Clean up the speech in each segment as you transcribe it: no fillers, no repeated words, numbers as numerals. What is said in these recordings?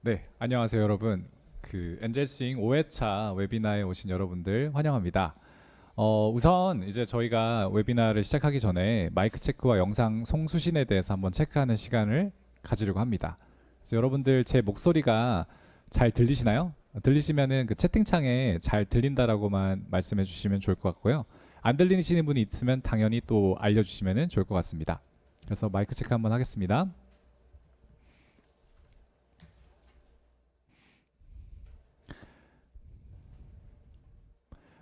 네, 안녕하세요 여러분. 엔젤 스윙 5회차 웨비나에 오신 여러분들 환영합니다. 우선 이제 저희가 웨비나를 시작하기 전에 마이크 체크와 영상 송수신에 대해서 한번 체크하는 시간을 가지려고 합니다. 그래서 여러분들 제 목소리가 잘 들리시나요? 들리시면은 그 채팅창에 잘 들린다라고만 말씀해 주시면 좋을 것 같고요. 안 들리시는 분이 있으면 당연히 또 알려주시면 좋을 것 같습니다. 그래서 마이크 체크 한번 하겠습니다.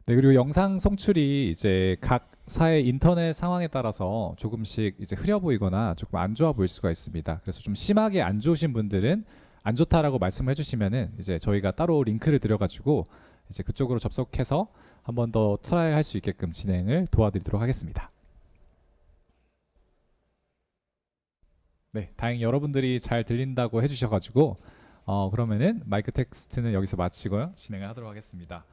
네, 그리고 영상 송출이 이제 각 사의 인터넷 상황에 따라서 조금씩 이제 흐려 보이거나 조금 안 좋아 보일 수가 있습니다. 그래서 좀 심하게 안 좋으신 분들은 안 좋다라고 말씀을 해주시면은 이제 저희가 따로 링크를 드려가지고 이제 그쪽으로 접속해서 한 번 더 트라이를 할 수 있게끔 진행을 도와드리도록 하겠습니다. 네, 다행히 여러분들이 잘 들린다고 해주셔가지고 그러면은 마이크 텍스트는 여기서 마치고요 진행을 하도록 하겠습니다.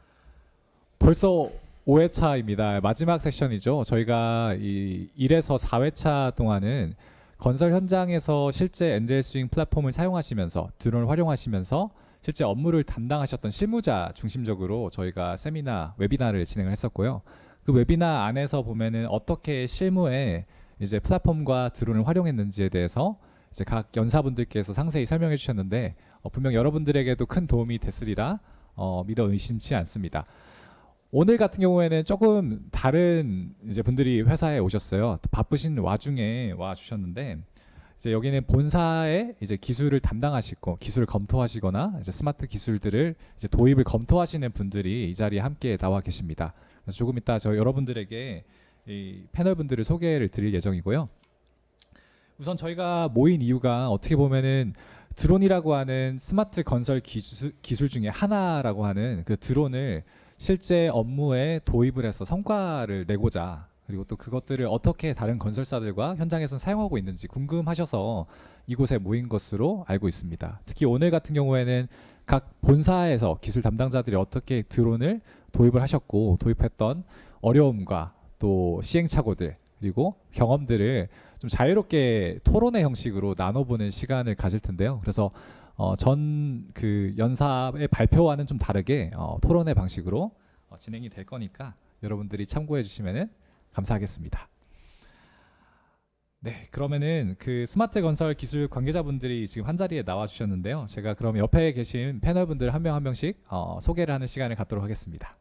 벌써 5회차입니다. 마지막 세션이죠. 저희가 이 1에서 4회차 동안은 건설 현장에서 실제 엔젤 스윙 플랫폼을 사용하시면서 드론을 활용하시면서 실제 업무를 담당하셨던 실무자 중심적으로 저희가 세미나, 웨비나를 진행을 했었고요. 그 웨비나 안에서 보면은 어떻게 실무에 이제 플랫폼과 드론을 활용했는지에 대해서 이제 각 연사분들께서 상세히 설명해 주셨는데 분명 여러분들에게도 큰 도움이 됐으리라 믿어 의심치 않습니다. 오늘 같은 경우에는 조금 다른 이제 분들이 회사에 오셨어요. 바쁘신 와중에 와 주셨는데 이제 여기는 본사의 이제 기술을 담당하시고 기술을 검토하시거나 이제 스마트 기술들을 이제 도입을 검토하시는 분들이 이 자리에 함께 나와 계십니다. 그래서 조금 이따 저 여러분들에게 이 패널 분들을 소개를 드릴 예정이고요. 우선 저희가 모인 이유가 어떻게 보면은 드론이라고 하는 스마트 건설 기술 중에 하나라고 하는 그 드론을 실제 업무에 도입을 해서 성과를 내고자 그리고 또 그것들을 어떻게 다른 건설사들과 현장에서 사용하고 있는지 궁금하셔서 이곳에 모인 것으로 알고 있습니다. 특히 오늘 같은 경우에는 각 본사에서 기술 담당자들이 어떻게 드론을 도입을 하셨고 도입했던 어려움과 또 시행착오들 그리고 경험들을 좀 자유롭게 토론의 형식으로 나눠보는 시간을 가질 텐데요. 그래서 전 그 연사의 발표와는 좀 다르게 토론의 방식으로 진행이 될 거니까 여러분들이 참고해 주시면 감사하겠습니다. 네, 그러면은 그 스마트 건설 기술 관계자분들이 지금 한 자리에 나와 주셨는데요. 제가 그럼 옆에 계신 패널분들 한 명 한 명씩 소개를 하는 시간을 갖도록 하겠습니다.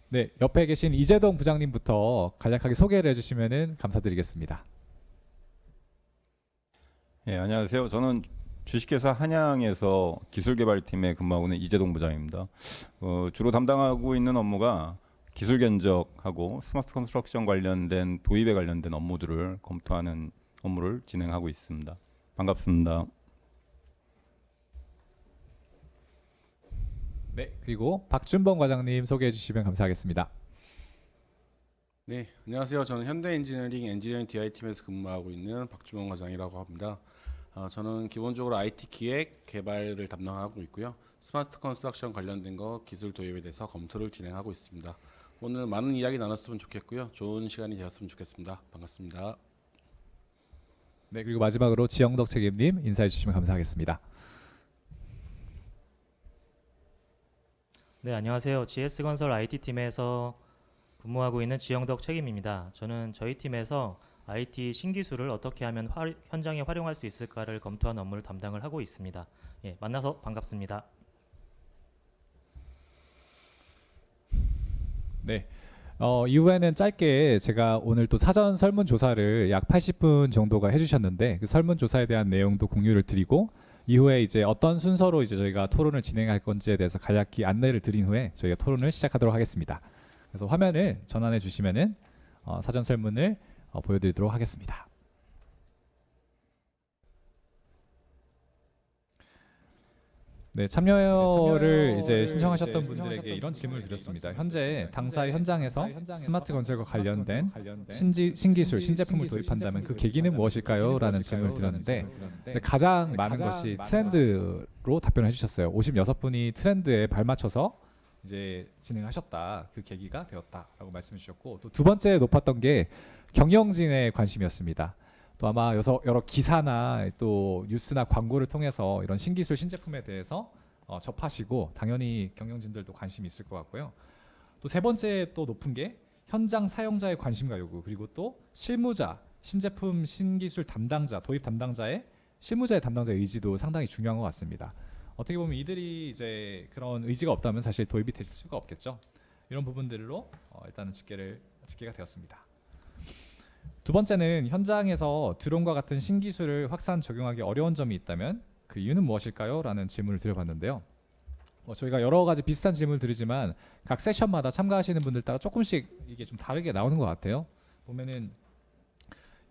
네, 옆에 계신 이재동 부장님부터 간략하게 소개를 해주시면 감사드리겠습니다. 예, 안녕하세요. 저는 주식회사 한양에서 기술개발팀에 근무하고 있는 이재동 부장입니다. 주로 담당하고 있는 업무가 기술 견적하고 스마트 컨스트럭션 관련된 도입에 관련된 업무들을 검토하는 업무를 진행하고 있습니다. 반갑습니다. 네, 그리고 박준범 과장님 소개해 주시면 감사하겠습니다. 네, 안녕하세요. 저는 현대엔지니어링 엔지니어링 DI팀에서 근무하고 있는 박주원 과장이라고 합니다. 저는 기본적으로 IT 기획, 개발을 담당하고 있고요. 스마트 컨스트럭션 관련된 거 기술 도입에 대해서 검토를 진행하고 있습니다. 오늘 많은 이야기 나눴으면 좋겠고요. 좋은 시간이 되었으면 좋겠습니다. 반갑습니다. 네, 그리고 마지막으로 지영덕 책임님 인사해 주시면 감사하겠습니다. 네, 안녕하세요. GS건설 IT팀에서 근무하고 있는 지영덕 책임입니다. 저는 저희 팀에서 IT 신기술을 어떻게 하면 현장에 활용할 수 있을까를 검토하는 업무를 담당을 하고 있습니다. 예, 만나서 반갑습니다. 네, 이후에는 짧게 제가 오늘 또 사전 설문조사를 약 80분 정도가 해주셨는데 그 설문조사에 대한 내용도 공유를 드리고 이후에 이제 어떤 순서로 이제 저희가 토론을 진행할 건지에 대해서 간략히 안내를 드린 후에 저희가 토론을 시작하도록 하겠습니다. 그래서 화면을 전환해 주시면은 사전 설문을 보여드리도록 하겠습니다. 네, 참여를 이제 신청하셨던 분들에게 이런 질문을 드렸습니다. 현재 당사의 현장에서 스마트 건설과 관련된 신기술, 신제품을 도입한다면 그 계기는 무엇일까요? 라는 질문을 드렸는데 가장 많은 것이 트렌드로 답변을 해주셨어요. 56분이 트렌드에 발맞춰서 이제 진행하셨다. 그 계기가 되었다라고 말씀해 주셨고 또 두 번째 높았던 게 경영진의 관심이었습니다. 또 아마 여러 기사나 또 뉴스나 광고를 통해서 이런 신기술 신제품에 대해서 접하시고 당연히 경영진들도 관심이 있을 것 같고요. 또 세 번째 또 높은 게 현장 사용자의 관심과 요구, 그리고 또 실무자, 신제품 신기술 담당자, 도입 담당자의 실무자의 담당자의 의지도 상당히 중요한 것 같습니다. 어떻게 보면 이들이 이제 그런 의지가 없다면 사실 도입이 될 수가 없겠죠. 이런 부분들로 일단은 집계가 되었습니다. 두 번째는 현장에서 드론과 같은 신기술을 확산 적용하기 어려운 점이 있다면 그 이유는 무엇일까요? 라는 질문을 드려봤는데요. 저희가 여러 가지 비슷한 질문을 드리지만 각 세션마다 참가하시는 분들 따라 조금씩 이게 좀 다르게 나오는 것 같아요. 보면은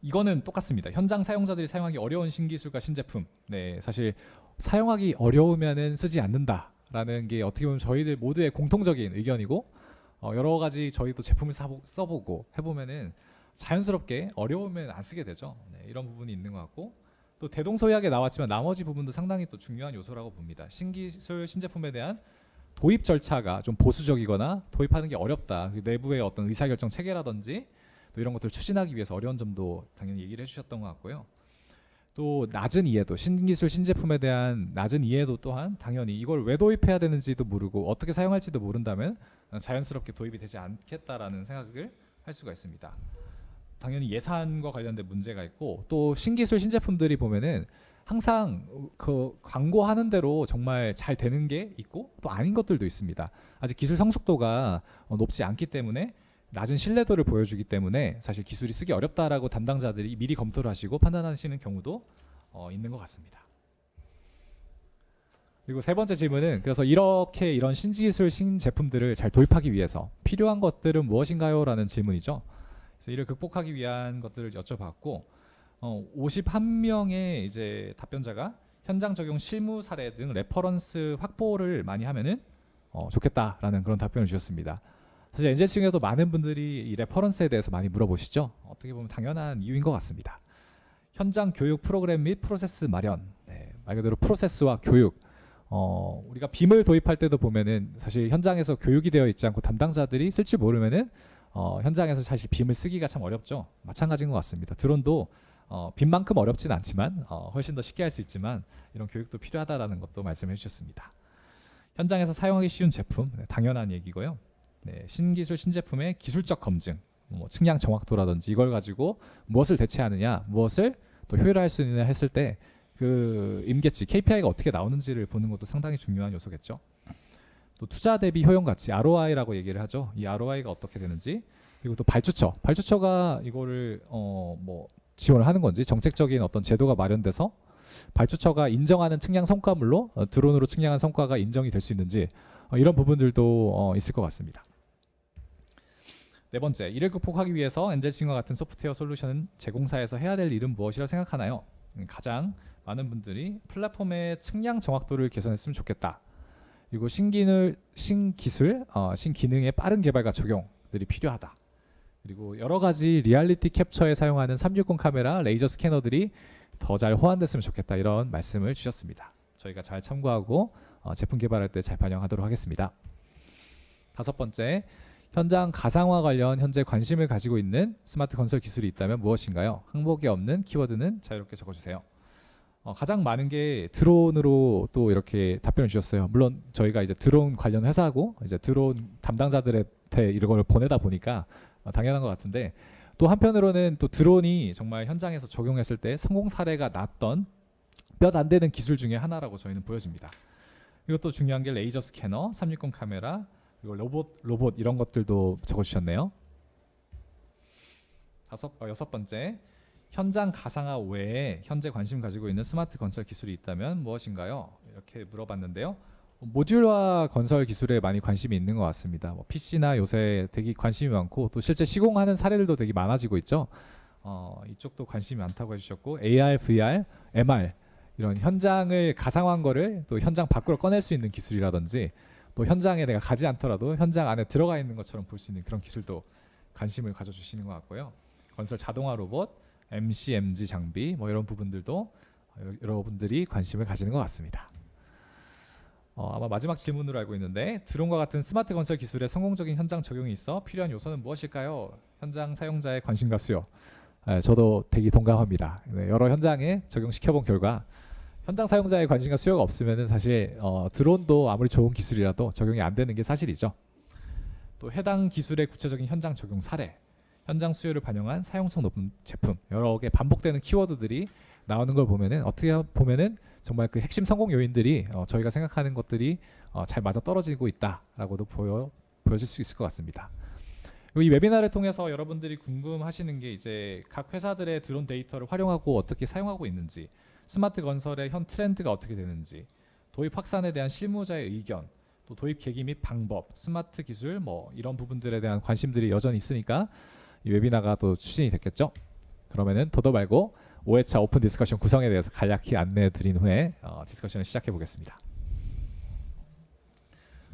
이거는 똑같습니다. 현장 사용자들이 사용하기 어려운 신기술과 신제품. 네, 사실 사용하기 어려우면은 쓰지 않는다라는 게 어떻게 보면 저희들 모두의 공통적인 의견이고 여러 가지 저희도 제품을 써보고 해보면은 자연스럽게 어려우면 안 쓰게 되죠. 네, 이런 부분이 있는 것 같고 또 대동소이하게 나왔지만 나머지 부분도 상당히 또 중요한 요소라고 봅니다. 신기술 신제품에 대한 도입 절차가 좀 보수적이거나 도입하는 게 어렵다. 그 내부의 어떤 의사결정 체계라든지 또 이런 것들을 추진하기 위해서 어려운 점도 당연히 얘기를 해주셨던 것 같고요. 또 낮은 이해도, 신기술 신제품에 대한 낮은 이해도 또한 당연히 이걸 왜 도입해야 되는지도 모르고 어떻게 사용할지도 모른다면 자연스럽게 도입이 되지 않겠다라는 생각을 할 수가 있습니다. 당연히 예산과 관련된 문제가 있고 또 신기술 신제품들이 보면은 항상 그 광고하는 대로 정말 잘 되는 게 있고 또 아닌 것들도 있습니다. 아직 기술 성숙도가 높지 않기 때문에 낮은 신뢰도를 보여주기 때문에 사실 기술이 쓰기 어렵다라고 담당자들이 미리 검토를 하시고 판단하시는 경우도 있는 것 같습니다. 그리고 세 번째 질문은 그래서 이런 신기술 신제품들을 잘 도입하기 위해서 필요한 것들은 무엇인가요? 라는 질문이죠. 그래서 이를 극복하기 위한 것들을 여쭤봤고 51명의 이제 답변자가 현장 적용 실무 사례 등 레퍼런스 확보를 많이 하면은 좋겠다라는 그런 답변을 주셨습니다. 사실 엔젤 중에도 많은 분들이 이 레퍼런스에 대해서 많이 물어보시죠. 어떻게 보면 당연한 이유인 것 같습니다. 현장 교육 프로그램 및 프로세스 마련, 네, 말 그대로 프로세스와 교육. 우리가 빔을 도입할 때도 보면은 사실 현장에서 교육이 되어 있지 않고 담당자들이 쓸 줄 모르면은 현장에서 사실 빔을 쓰기가 참 어렵죠. 마찬가지인 것 같습니다. 드론도 빔만큼 어렵진 않지만 훨씬 더 쉽게 할 수 있지만 이런 교육도 필요하다라는 것도 말씀해 주셨습니다. 현장에서 사용하기 쉬운 제품, 네, 당연한 얘기고요. 네, 신기술 신제품의 기술적 검증, 측량 정확도라든지 이걸 가지고 무엇을 대체하느냐, 무엇을 또 효율화할 수 있느냐 했을 때 그 임계치 KPI가 어떻게 나오는지를 보는 것도 상당히 중요한 요소겠죠. 또 투자 대비 효용 가치 ROI라고 얘기를 하죠. 이 ROI가 어떻게 되는지, 그리고 또 발주처가 이거를 지원을 하는 건지 정책적인 어떤 제도가 마련돼서 발주처가 인정하는 측량 성과물로 드론으로 측량한 성과가 인정이 될 수 있는지 이런 부분들도 있을 것 같습니다. 네 번째, 이를 극복하기 위해서 엔젤신과 같은 소프트웨어 솔루션 제공사에서 해야 될 일은 무엇이라고 생각하나요? 가장 많은 분들이 플랫폼의 측량 정확도를 개선했으면 좋겠다. 그리고 신기술, 신기능의 빠른 개발과 적용들이 필요하다. 그리고 여러 가지 리얼리티 캡처에 사용하는 360 카메라, 레이저 스캐너들이 더 잘 호환됐으면 좋겠다. 이런 말씀을 주셨습니다. 저희가 잘 참고하고 제품 개발할 때 잘 반영하도록 하겠습니다. 다섯 번째, 현장 가상화 관련 현재 관심을 가지고 있는 스마트 건설 기술이 있다면 무엇인가요? 항목에 없는 키워드는 자유롭게 적어주세요. 가장 많은 게 드론으로 또 이렇게 답변을 주셨어요. 물론 저희가 이제 드론 관련 회사고 이제 드론 담당자들한테 이걸 보내다 보니까 당연한 것 같은데 또 한편으로는 또 드론이 정말 현장에서 적용했을 때 성공 사례가 났던 몇 안 되는 기술 중에 하나라고 저희는 보여집니다. 그리고 또 중요한 게 레이저 스캐너, 360 카메라, 그리고 로봇 이런 것들도 적어주셨네요. 여섯 번째, 현장 가상화 외에 현재 관심 가지고 있는 스마트 건설 기술이 있다면 무엇인가요? 이렇게 물어봤는데요. 모듈화 건설 기술에 많이 관심이 있는 것 같습니다. PC나 요새 되게 관심이 많고 또 실제 시공하는 사례들도 되게 많아지고 있죠. 이쪽도 관심이 많다고 해주셨고 AR, VR, MR 이런 현장을 가상화한 거를 또 현장 밖으로 꺼낼 수 있는 기술이라든지 또 현장에 내가 가지 않더라도 현장 안에 들어가 있는 것처럼 볼 수 있는 그런 기술도 관심을 가져주시는 것 같고요. 건설 자동화 로봇, MC, MG 장비 이런 부분들도 여러분들이 관심을 가지는 것 같습니다. 아마 마지막 질문으로 알고 있는데 드론과 같은 스마트 건설 기술의 성공적인 현장 적용이 있어 필요한 요소는 무엇일까요? 현장 사용자의 관심과 수요. 저도 되게 동감합니다. 네, 여러 현장에 적용시켜본 결과 현장 사용자의 관심과 수요가 없으면은 사실 드론도 아무리 좋은 기술이라도 적용이 안 되는 게 사실이죠. 또 해당 기술의 구체적인 현장 적용 사례, 현장 수요를 반영한 사용성 높은 제품, 여러 개 반복되는 키워드들이 나오는 걸 보면은 어떻게 보면은 정말 그 핵심 성공 요인들이 저희가 생각하는 것들이 잘 맞아 떨어지고 있다라고도 보여질 수 있을 것 같습니다. 그리고 이 웨비나를 통해서 여러분들이 궁금하시는 게 이제 각 회사들의 드론 데이터를 활용하고 어떻게 사용하고 있는지, 스마트 건설의 현 트렌드가 어떻게 되는지, 도입 확산에 대한 실무자의 의견, 또 도입 계기 및 방법, 스마트 기술 뭐 이런 부분들에 대한 관심들이 여전히 있으니까 이 웨비나가 또 추진이 됐겠죠. 그러면은 더도 말고 5회차 오픈 디스커션 구성에 대해서 간략히 안내해 드린 후에 디스커션을 시작해 보겠습니다.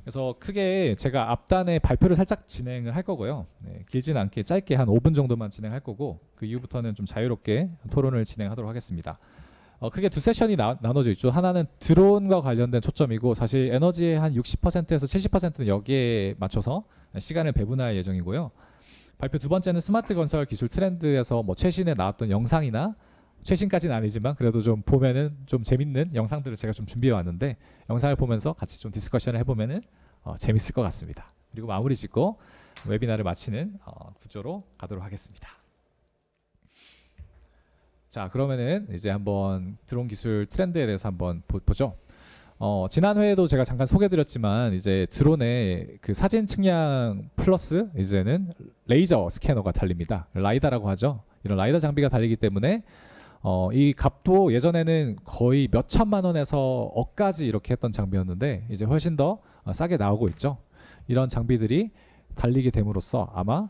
그래서 크게 제가 앞단에 발표를 살짝 진행을 할 거고요. 네, 길지는 않게 짧게 한 5분 정도만 진행할 거고 그 이후부터는 좀 자유롭게 토론을 진행하도록 하겠습니다. 크게 두 세션이 나눠져 있죠. 하나는 드론과 관련된 초점이고 사실 에너지의 한 60%에서 70%는 여기에 맞춰서 시간을 배분할 예정이고요. 발표 두 번째는 스마트 건설 기술 트렌드에서 뭐 최신에 나왔던 영상이나 최신까지는 아니지만 그래도 좀 보면은 좀 재밌는 영상들을 제가 좀 준비해 왔는데 영상을 보면서 같이 좀 디스커션을 해보면은 재밌을 것 같습니다. 그리고 마무리 짓고 웨비나를 마치는 구조로 가도록 하겠습니다. 자, 그러면은 이제 한번 드론 기술 트렌드에 대해서 한번 보죠. 지난 회에도 제가 잠깐 소개드렸지만 이제 드론에 그 사진 측량 플러스 이제는 레이저 스캐너가 달립니다. 라이다라고 하죠. 이런 라이다 장비가 달리기 때문에 이 값도 예전에는 거의 몇 천만 원에서 억까지 이렇게 했던 장비였는데 이제 훨씬 더 싸게 나오고 있죠. 이런 장비들이 달리게 됨으로써 아마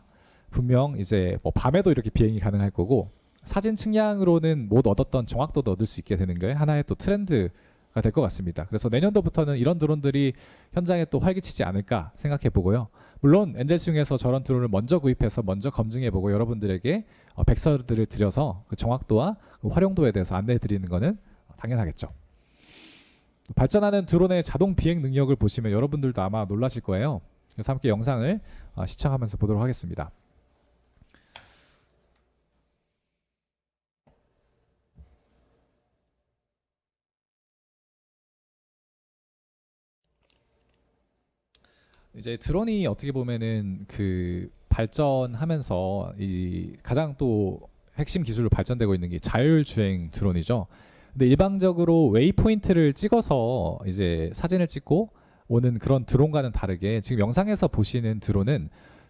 분명 이제 뭐 밤에도 이렇게 비행이 가능할 거고 사진 측량으로는 못 얻었던 정확도도 얻을 수 있게 되는 게 하나의 또 트렌드가 될 것 같습니다. 그래서 내년도부터는 이런 드론들이 현장에 또 활기치지 않을까 생각해 보고요. 물론 엔젤스용에서 저런 드론을 먼저 구입해서 먼저 검증해 보고 여러분들에게 백서들을 드려서 그 정확도와 그 활용도에 대해서 안내해 드리는 것은 당연하겠죠. 발전하는 드론의 자동 비행 능력을 보시면 여러분들도 아마 놀라실 거예요. 그래서 함께 영상을 시청하면서 보도록 하겠습니다. 이제 드론이 어떻게 보면은 그 발전하면서 이 가장 또 핵심 기술로 발전되고 있는 게 자율주행 드론이죠. 근데 일반적으로 웨이포인트를 찍어서 이제 사진을 찍고 오는 그런 드론과는 다르게 지금 영상에서 보시는 드론은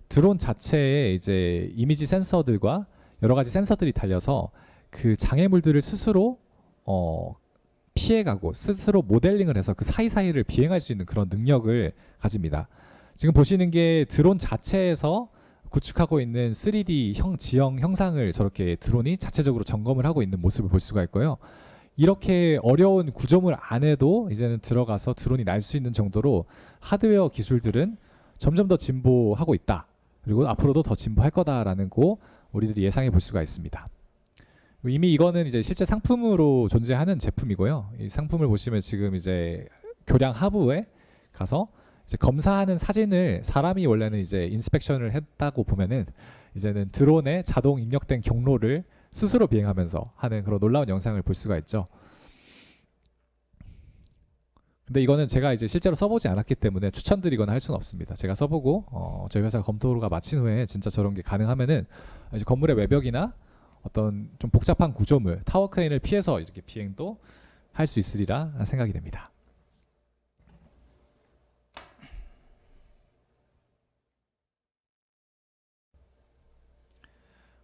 드론 자체에 이제 이미지 센서들과 여러 가지 센서들이 달려서 그 장애물들을 스스로 피해가고 스스로 모델링을 해서 그 사이사이를 비행할 수 있는 그런 능력을 가집니다. 지금 보시는 게 드론 자체에서 구축하고 있는 3D 지형 형상을 저렇게 드론이 자체적으로 점검을 하고 있는 모습을 볼 수가 있고요. 이렇게 어려운 구조물 안에도 이제는 들어가서 드론이 날 수 있는 정도로 하드웨어 기술들은 점점 더 진보하고 있다. 그리고 앞으로도 더 진보할 거다라는 거 우리들이 예상해 볼 수가 있습니다. 이미 이거는 이제 실제 상품으로 존재하는 제품이고요. 이 상품을 보시면 지금 이제 교량 하부에 가서 이제 검사하는 사진을 사람이 원래는 이제 인스펙션을 했다고 보면은 이제는 드론에 자동 입력된 경로를 스스로 비행하면서 하는 그런 놀라운 영상을 볼 수가 있죠. 근데 이거는 제가 이제 실제로 써보지 않았기 때문에 추천드리거나 할 수는 없습니다. 제가 써보고 저희 회사 검토가 마친 후에 진짜 저런 게 가능하면은 이제 건물의 외벽이나 어떤 좀 복잡한 구조물, 타워 크레인을 피해서 이렇게 비행도 할 수 있으리라 생각이 됩니다.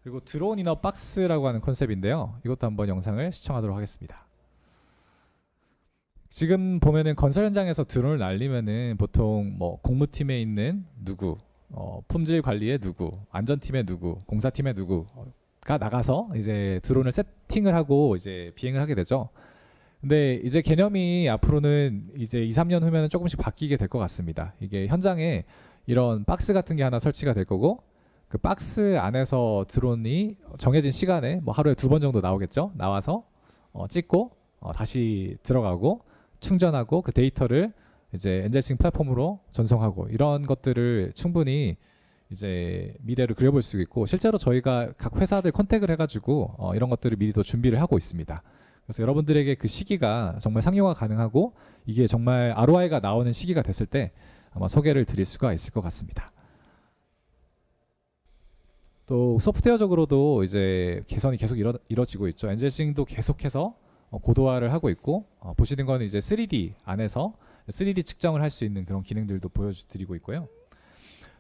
그리고 드론 이너 박스라고 하는 컨셉인데요. 이것도 한번 영상을 시청하도록 하겠습니다. 지금 보면은 건설 현장에서 드론을 날리면은 보통 뭐 공무팀에 있는 누구, 품질 관리에 누구, 안전팀에 누구, 공사팀에 누구가 나가서 이제 드론을 세팅을 하고 이제 비행을 하게 되죠. 근데 이제 개념이 앞으로는 이제 2, 3년 후면은 조금씩 바뀌게 될 것 같습니다. 이게 현장에 이런 박스 같은 게 하나 설치가 될 거고 그 박스 안에서 드론이 정해진 시간에 뭐 하루에 2번 정도 나오겠죠. 나와서 찍고 다시 들어가고 충전하고 그 데이터를 이제 엔젤싱 플랫폼으로 전송하고 이런 것들을 충분히 이제 미래를 그려볼 수 있고 실제로 저희가 각 회사들 컨택을 해가지고 이런 것들을 미리 또 준비를 하고 있습니다. 그래서 여러분들에게 그 시기가 정말 상용화 가능하고 이게 정말 ROI가 나오는 시기가 됐을 때 아마 소개를 드릴 수가 있을 것 같습니다. 또 소프트웨어적으로도 이제 개선이 계속 이뤄지고 있죠. 엔젤싱도 계속해서 고도화를 하고 있고 보시는 건 이제 3D 안에서 3D 측정을 할 수 있는 그런 기능들도 보여드리고 있고요.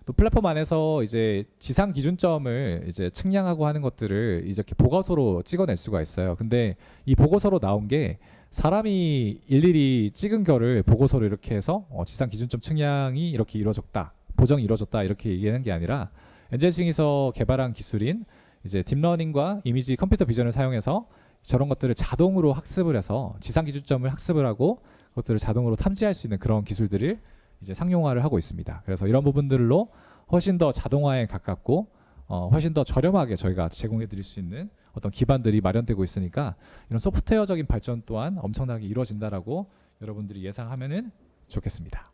또 플랫폼 안에서 이제 지상 기준점을 이제 측량하고 하는 것들을 이렇게 보고서로 찍어낼 수가 있어요. 근데 이 보고서로 나온 게 사람이 일일이 찍은 거를 보고서로 이렇게 해서 지상 기준점 측량이 이렇게 이루어졌다, 보정이 이루어졌다 이렇게 얘기하는 게 아니라 엔젤싱에서 개발한 기술인 이제 딥러닝과 이미지 컴퓨터 비전을 사용해서 저런 것들을 자동으로 학습을 해서 지상 기준점을 학습을 하고 그것들을 자동으로 탐지할 수 있는 그런 기술들을 이제 상용화를 하고 있습니다. 그래서 이런 부분들로 훨씬 더 자동화에 가깝고 훨씬 더 저렴하게 저희가 제공해 드릴 수 있는 어떤 기반들이 마련되고 있으니까 이런 소프트웨어적인 발전 또한 엄청나게 이루어진다라고 여러분들이 예상하면은 좋겠습니다.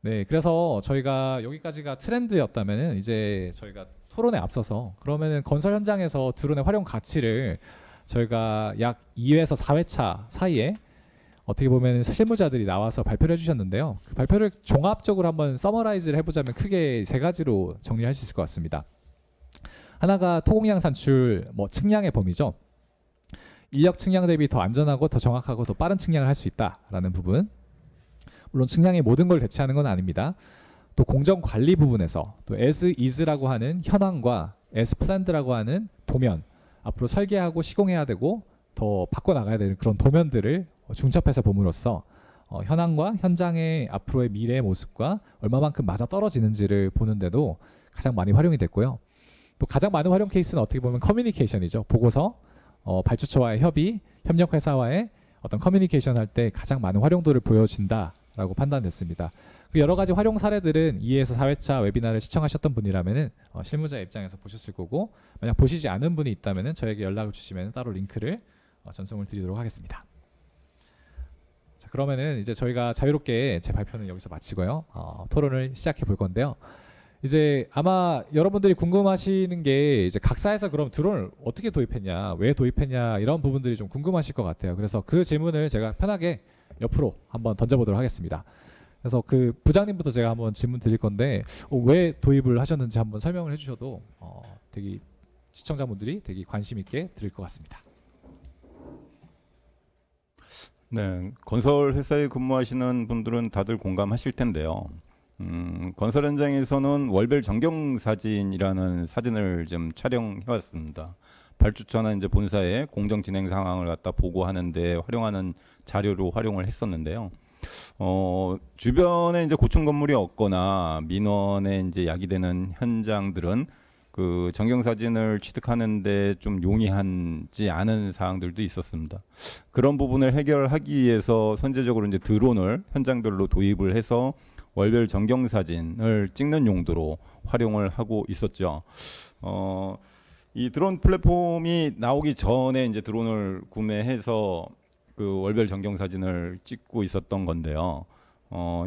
네, 그래서 저희가 여기까지가 트렌드였다면은 이제 저희가 토론에 앞서서 그러면은 건설 현장에서 드론의 활용 가치를 저희가 약 2회에서 4회차 사이에 어떻게 보면 실무자들이 나와서 발표를 해주셨는데요. 그 발표를 종합적으로 한번 서머라이즈를 해보자면 크게 세 가지로 정리할 수 있을 것 같습니다. 하나가 토공량 산출 측량의 범위죠. 인력 측량 대비 더 안전하고 더 정확하고 더 빠른 측량을 할 수 있다라는 부분. 물론 측량이 모든 걸 대체하는 건 아닙니다. 또 공정 관리 부분에서 또 as is라고 하는 현황과 as planned라고 하는 도면, 앞으로 설계하고 시공해야 되고 더 바꿔나가야 되는 그런 도면들을 중첩해서 봄으로써 현황과 현장의 앞으로의 미래의 모습과 얼마만큼 맞아 떨어지는지를 보는데도 가장 많이 활용이 됐고요. 또 가장 많은 활용 케이스는 어떻게 보면 커뮤니케이션이죠. 보고서, 발주처와의 협의, 협력 회사와의 어떤 커뮤니케이션 할 때 가장 많은 활용도를 보여준다라고 판단됐습니다. 그 여러 가지 활용 사례들은 2에서 4회차 웨비나를 시청하셨던 분이라면은 실무자 입장에서 보셨을 거고, 만약 보시지 않은 분이 있다면은 저에게 연락을 주시면 따로 링크를 전송을 드리도록 하겠습니다. 자, 그러면은 이제 저희가 자유롭게 제 발표는 여기서 마치고요. 토론을 시작해 볼 건데요. 이제 아마 여러분들이 궁금하시는 게 이제 각사에서 그럼 드론을 어떻게 도입했냐, 왜 도입했냐 이런 부분들이 좀 궁금하실 것 같아요. 그래서 그 질문을 제가 편하게 옆으로 한번 던져보도록 하겠습니다. 그래서 그 부장님부터 제가 한번 질문 드릴 건데 왜 도입을 하셨는지 한번 설명을 해주셔도 되게 시청자분들이 되게 관심 있게 들을 것 같습니다. 네, 건설 회사에 근무하시는 분들은 다들 공감하실 텐데요. 건설 현장에서는 월별 전경 사진이라는 사진을 좀 촬영해 왔습니다. 발주처나 이제 본사의 공정 진행 상황을 갖다 보고하는데 활용하는 자료로 활용을 했었는데요. 주변에 이제 고층 건물이 없거나 민원에 이제 야기되는 현장들은 그 전경 사진을 취득하는데 좀 용이하지 않은 사항들도 있었습니다. 그런 부분을 해결하기 위해서 선제적으로 이제 드론을 현장별로 도입을 해서 월별 전경 사진을 찍는 용도로 활용을 하고 있었죠. 이 드론 플랫폼이 나오기 전에 이제 드론을 구매해서 그 월별 전경 사진을 찍고 있었던 건데요.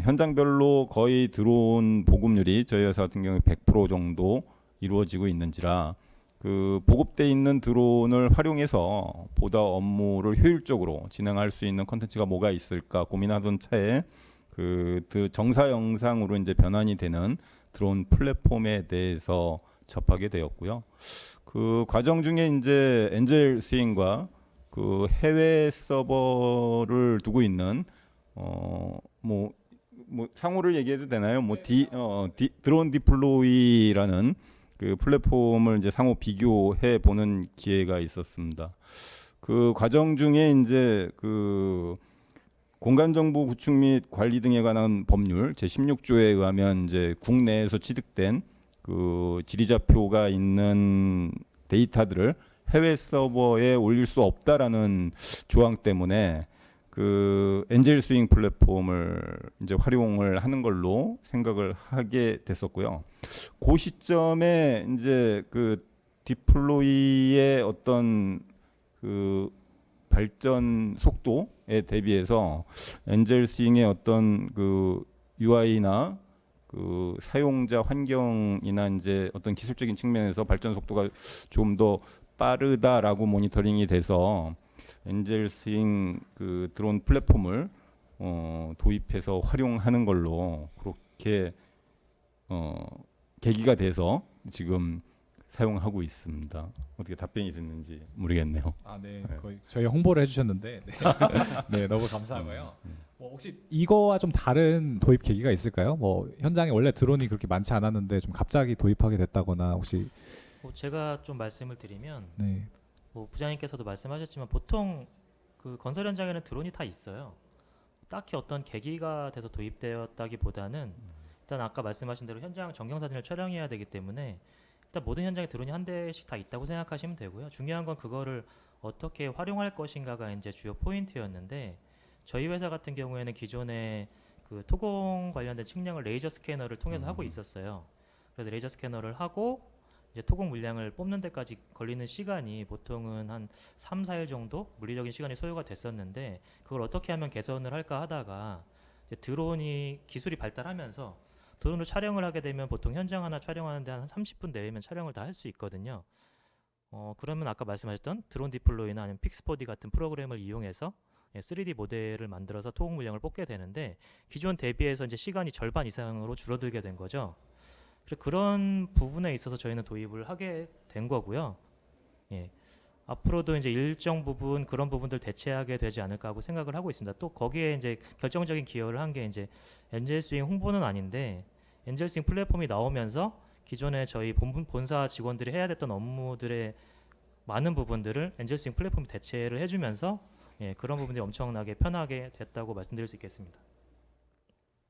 현장별로 거의 드론 보급률이 저희 회사 같은 경우에 100% 정도 이루어지고 있는지라 그 보급돼 있는 드론을 활용해서 보다 업무를 효율적으로 진행할 수 있는 컨텐츠가 뭐가 있을까 고민하던 차에 그 정사 영상으로 이제 변환이 되는 드론 플랫폼에 대해서 접하게 되었고요. 그 과정 중에 이제 엔젤 스윙과 그 해외 서버를 두고 있는 뭐 상호를 얘기해도 되나요? 드론 디플로이라는 그 플랫폼을 이제 상호 비교해 보는 기회가 있었습니다. 그 과정 중에 이제 그 공간정보 구축 및 관리 등에 관한 법률 제16조에 의하면 이제 국내에서 취득된 그 지리좌표가 있는 데이터들을 해외 서버에 올릴 수 없다라는 조항 때문에 그 엔젤 스윙 플랫폼을 이제 활용을 하는 걸로 생각을 하게 됐었고요. 그 시점에 이제 그 디플로이의 어떤 그 발전 속도에 대비해서 엔젤 스윙의 어떤 그 UI나 그 사용자 환경이나 이제 어떤 기술적인 측면에서 발전 속도가 좀 더 빠르다라고 모니터링이 돼서 엔젤 스윙 그 드론 플랫폼을 도입해서 활용하는 걸로 그렇게 계기가 돼서 지금 사용하고 있습니다. 어떻게 답변이 됐는지 모르겠네요. 아, 네. 네. 거의 저희 홍보를 해주셨는데, 네, 네, 너무 감사하고요. 뭐 혹시 이거와 좀 다른 도입 계기가 있을까요? 뭐 현장에 원래 드론이 그렇게 많지 않았는데 좀 갑자기 도입하게 됐다거나 혹시 제가 좀 말씀을 드리면 네, 뭐 부장님께서도 말씀하셨지만 보통 그 건설 현장에는 드론이 다 있어요. 딱히 어떤 계기가 돼서 도입되었다기보다는 일단 아까 말씀하신 대로 현장 정경 사진을 촬영해야 되기 때문에 일단 모든 현장에 드론이 한 대씩 다 있다고 생각하시면 되고요. 중요한 건 그거를 어떻게 활용할 것인가가 이제 주요 포인트였는데 저희 회사 같은 경우에는 기존에 그 토공 관련된 측량을 레이저 스캐너를 통해서 하고 있었어요. 그래서 레이저 스캐너를 하고 이제 토공 물량을 뽑는 데까지 걸리는 시간이 보통은 한 3, 4일 정도 물리적인 시간이 소요가 됐었는데 그걸 어떻게 하면 개선을 할까 하다가 이제 드론이 기술이 발달하면서 드론으로 촬영을 하게 되면 보통 현장 하나 촬영하는데 한 30분 내외면 촬영을 다 할 수 있거든요. 그러면 아까 말씀하셨던 드론 디플로이나 아니면 픽스포디 같은 프로그램을 이용해서 3D 모델을 만들어서 토공 물량을 뽑게 되는데 기존 대비해서 이제 시간이 절반 이상으로 줄어들게 된 거죠. 그래서 그런 부분에 있어서 저희는 도입을 하게 된 거고요. 예. 앞으로도 이제 일정 부분 그런 부분들 대체하게 되지 않을까 하고 생각을 하고 있습니다. 또 거기에 이제 결정적인 기여를 한 게 이제 엔젤 스윙 홍보는 아닌데 엔젤 스윙 플랫폼이 나오면서 기존에 저희 본사 직원들이 해야 됐던 업무들의 많은 부분들을 엔젤 스윙 플랫폼이 대체를 해주면서 그런 부분들이 엄청나게 편하게 됐다고 말씀드릴 수 있겠습니다.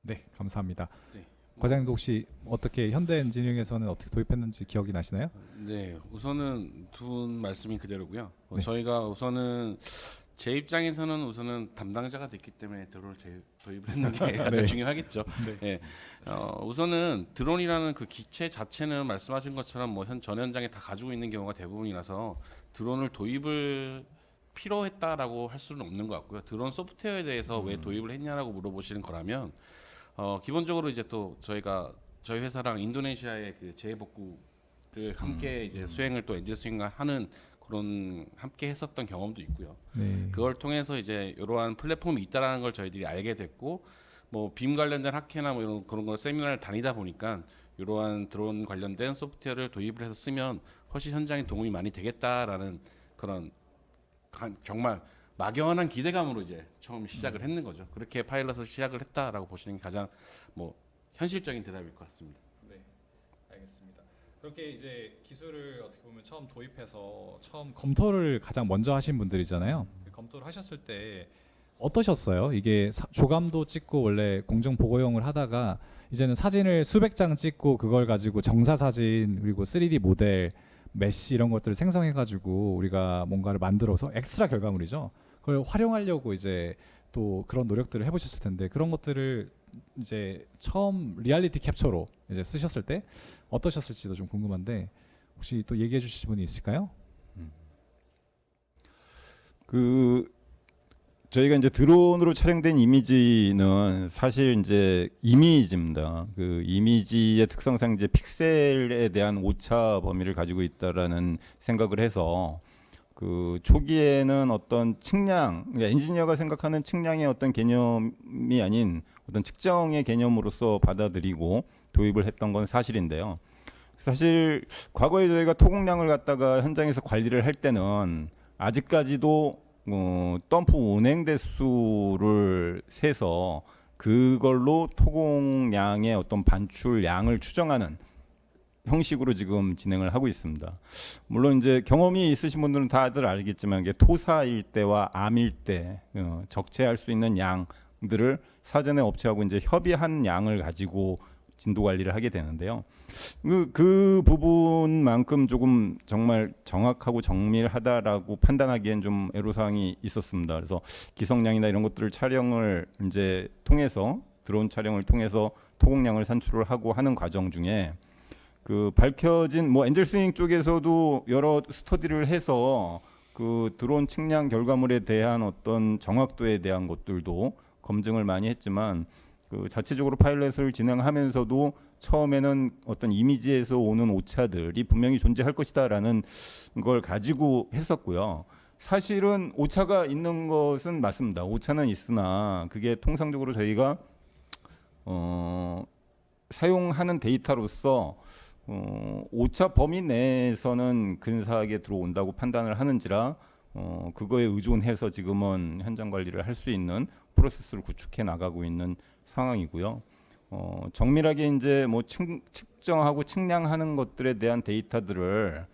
네, 감사합니다. 네. 과장님도 혹시 어떻게 현대 엔지니어링에서는 어떻게 도입했는지 기억이 나시나요? 네, 우선은 두 분 말씀이 그대로고요. 네. 저희가 우선은 제 입장에서는 우선은 담당자가 됐기 때문에 드론을 도입을 했는 게 가장 네. 중요하겠죠. 네. 우선은 드론이라는 그 기체 자체는 말씀하신 것처럼 뭐 전 현장에 다 가지고 있는 경우가 대부분이라서 드론을 도입을 필요했다라고 할 수는 없는 것 같고요. 드론 소프트웨어에 대해서 왜 도입을 했냐라고 물어보시는 거라면 기본적으로 이제 또 저희 회사랑 인도네시아의 그 재해복구를 함께 이제 수행을 또 엔젤 스윙과 하는 그런 함께 했었던 경험도 있고요. 네. 그걸 통해서 이제 이러한 플랫폼이 있다라는 걸 저희들이 알게 됐고 뭐 빔 관련된 학회나 뭐 이런 그런 걸 세미나를 다니다 보니까 이러한 드론 관련된 소프트웨어를 도입을 해서 쓰면 훨씬 현장에 도움이 많이 되겠다라는 그런 정말 막연한 기대감으로 이제 처음 시작을 했는 거죠. 그렇게 파일럿을 시작을 했다라고 보시는 게 가장 뭐 현실적인 대답일 것 같습니다. 네, 알겠습니다. 그렇게 이제 기술을 어떻게 보면 처음 도입해서 처음 검토를 가장 먼저 하신 분들이잖아요. 검토를 하셨을 때 어떠셨어요? 이게 조감도 찍고 원래 공정 보고용을 하다가 이제는 사진을 수백 장 찍고 그걸 가지고 정사 사진 그리고 3D 모델 메시 이런 것들을 생성해가지고 우리가 뭔가를 만들어서 엑스트라 결과물이죠. 그걸 활용하려고 이제 또 그런 노력들을 해보셨을 텐데 그런 것들을 이제 처음 리얼리티 캡처로 이제 쓰셨을 때 어떠셨을지도 좀 궁금한데 혹시 또 얘기해 주실 분이 있을까요? 저희가 이제 드론으로 촬영된 이미지는 사실 이제 이미지입니다. 그 이미지의 특성상 이제 픽셀에 대한 오차 범위를 가지고 있다라는 생각을 해서 그 초기에는 어떤 측량, 그러니까 엔지니어가 생각하는 측량의 어떤 개념이 아닌 어떤 측정의 개념으로서 받아들이고 도입을 했던 건 사실인데요. 사실 과거에 저희가 토공량을 갖다가 현장에서 관리를 할 때는 아직까지도 덤프 운행 대수를 세서 그걸로 토공량의 어떤 반출량을 추정하는 형식으로 지금 진행을 하고 있습니다. 물론 이제 경험이 있으신 분들은 다들 알겠지만 이게 토사일 때와 암일 때 적재할 수 있는 양들을 사전에 업체하고 이제 협의한 양을 가지고 진도 관리를 하게 되는데요. 그 부분만큼 조금 정말 정확하고 정밀하다라고 판단하기엔 좀 애로사항이 있었습니다. 그래서 기성량이나 이런 것들을 촬영을 이제 통해서 드론 촬영을 통해서 토공량을 산출을 하고 하는 과정 중에 그 밝혀진 뭐 엔젤 스윙 쪽에서도 여러 스터디를 해서 그 드론 측량 결과물에 대한 어떤 정확도에 대한 것들도 검증을 많이 했지만 그 자체적으로 파일럿을 진행하면서도 처음에는 어떤 이미지에서 오는 오차들이 분명히 존재할 것이다라는 걸 가지고 했었고요. 사실은 오차가 있는 것은 맞습니다. 오차는 있으나 그게 통상적으로 저희가 사용하는 데이터로서 오차 범위 내에서는 근사하게 들어온다고 판단을 하는지라 그거에 의존해서 지금은 현장 관리를 할 수 있는 프로세스를 구축해 나가고 있는 상황이고요. 정밀하게 이제 뭐 측정하고 측량하는 것들에 대한 데이터들을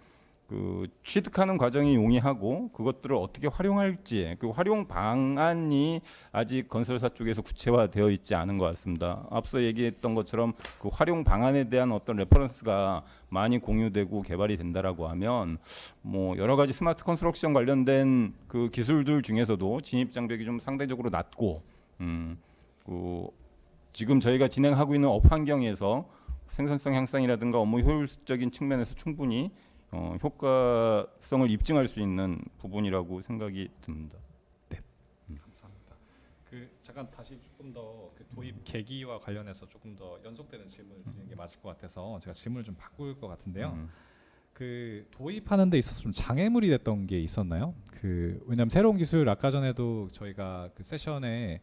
그 취득하는 과정이 용이하고 그것들을 어떻게 활용할지 그 활용 방안이 아직 건설사 쪽에서 구체화되어 있지 않은 것 같습니다. 앞서 얘기했던 것처럼 그 활용 방안에 대한 어떤 레퍼런스가 많이 공유되고 개발이 된다라고 하면 뭐 여러 가지 스마트 컨스트럭션 관련된 그 기술들 중에서도 진입 장벽이 좀 상대적으로 낮고 그 지금 저희가 진행하고 있는 업 환경에서 생산성 향상이라든가 업무 효율적인 측면에서 충분히 효과성을 입증할 수 있는 부분이라고 생각이 듭니다. 감사합니다. 그 잠깐 다시 조금 더 그 도입 계기와 관련해서 조금 더 연속되는 질문을 드리는 게 맞을 것 같아서 제가 질문을 좀 바꿀 것 같은데요. 그 도입하는 데 있어서 좀 장애물이 됐던 게 있었나요? 그 왜냐하면 새로운 기술 아까 전에도 저희가 그 세션에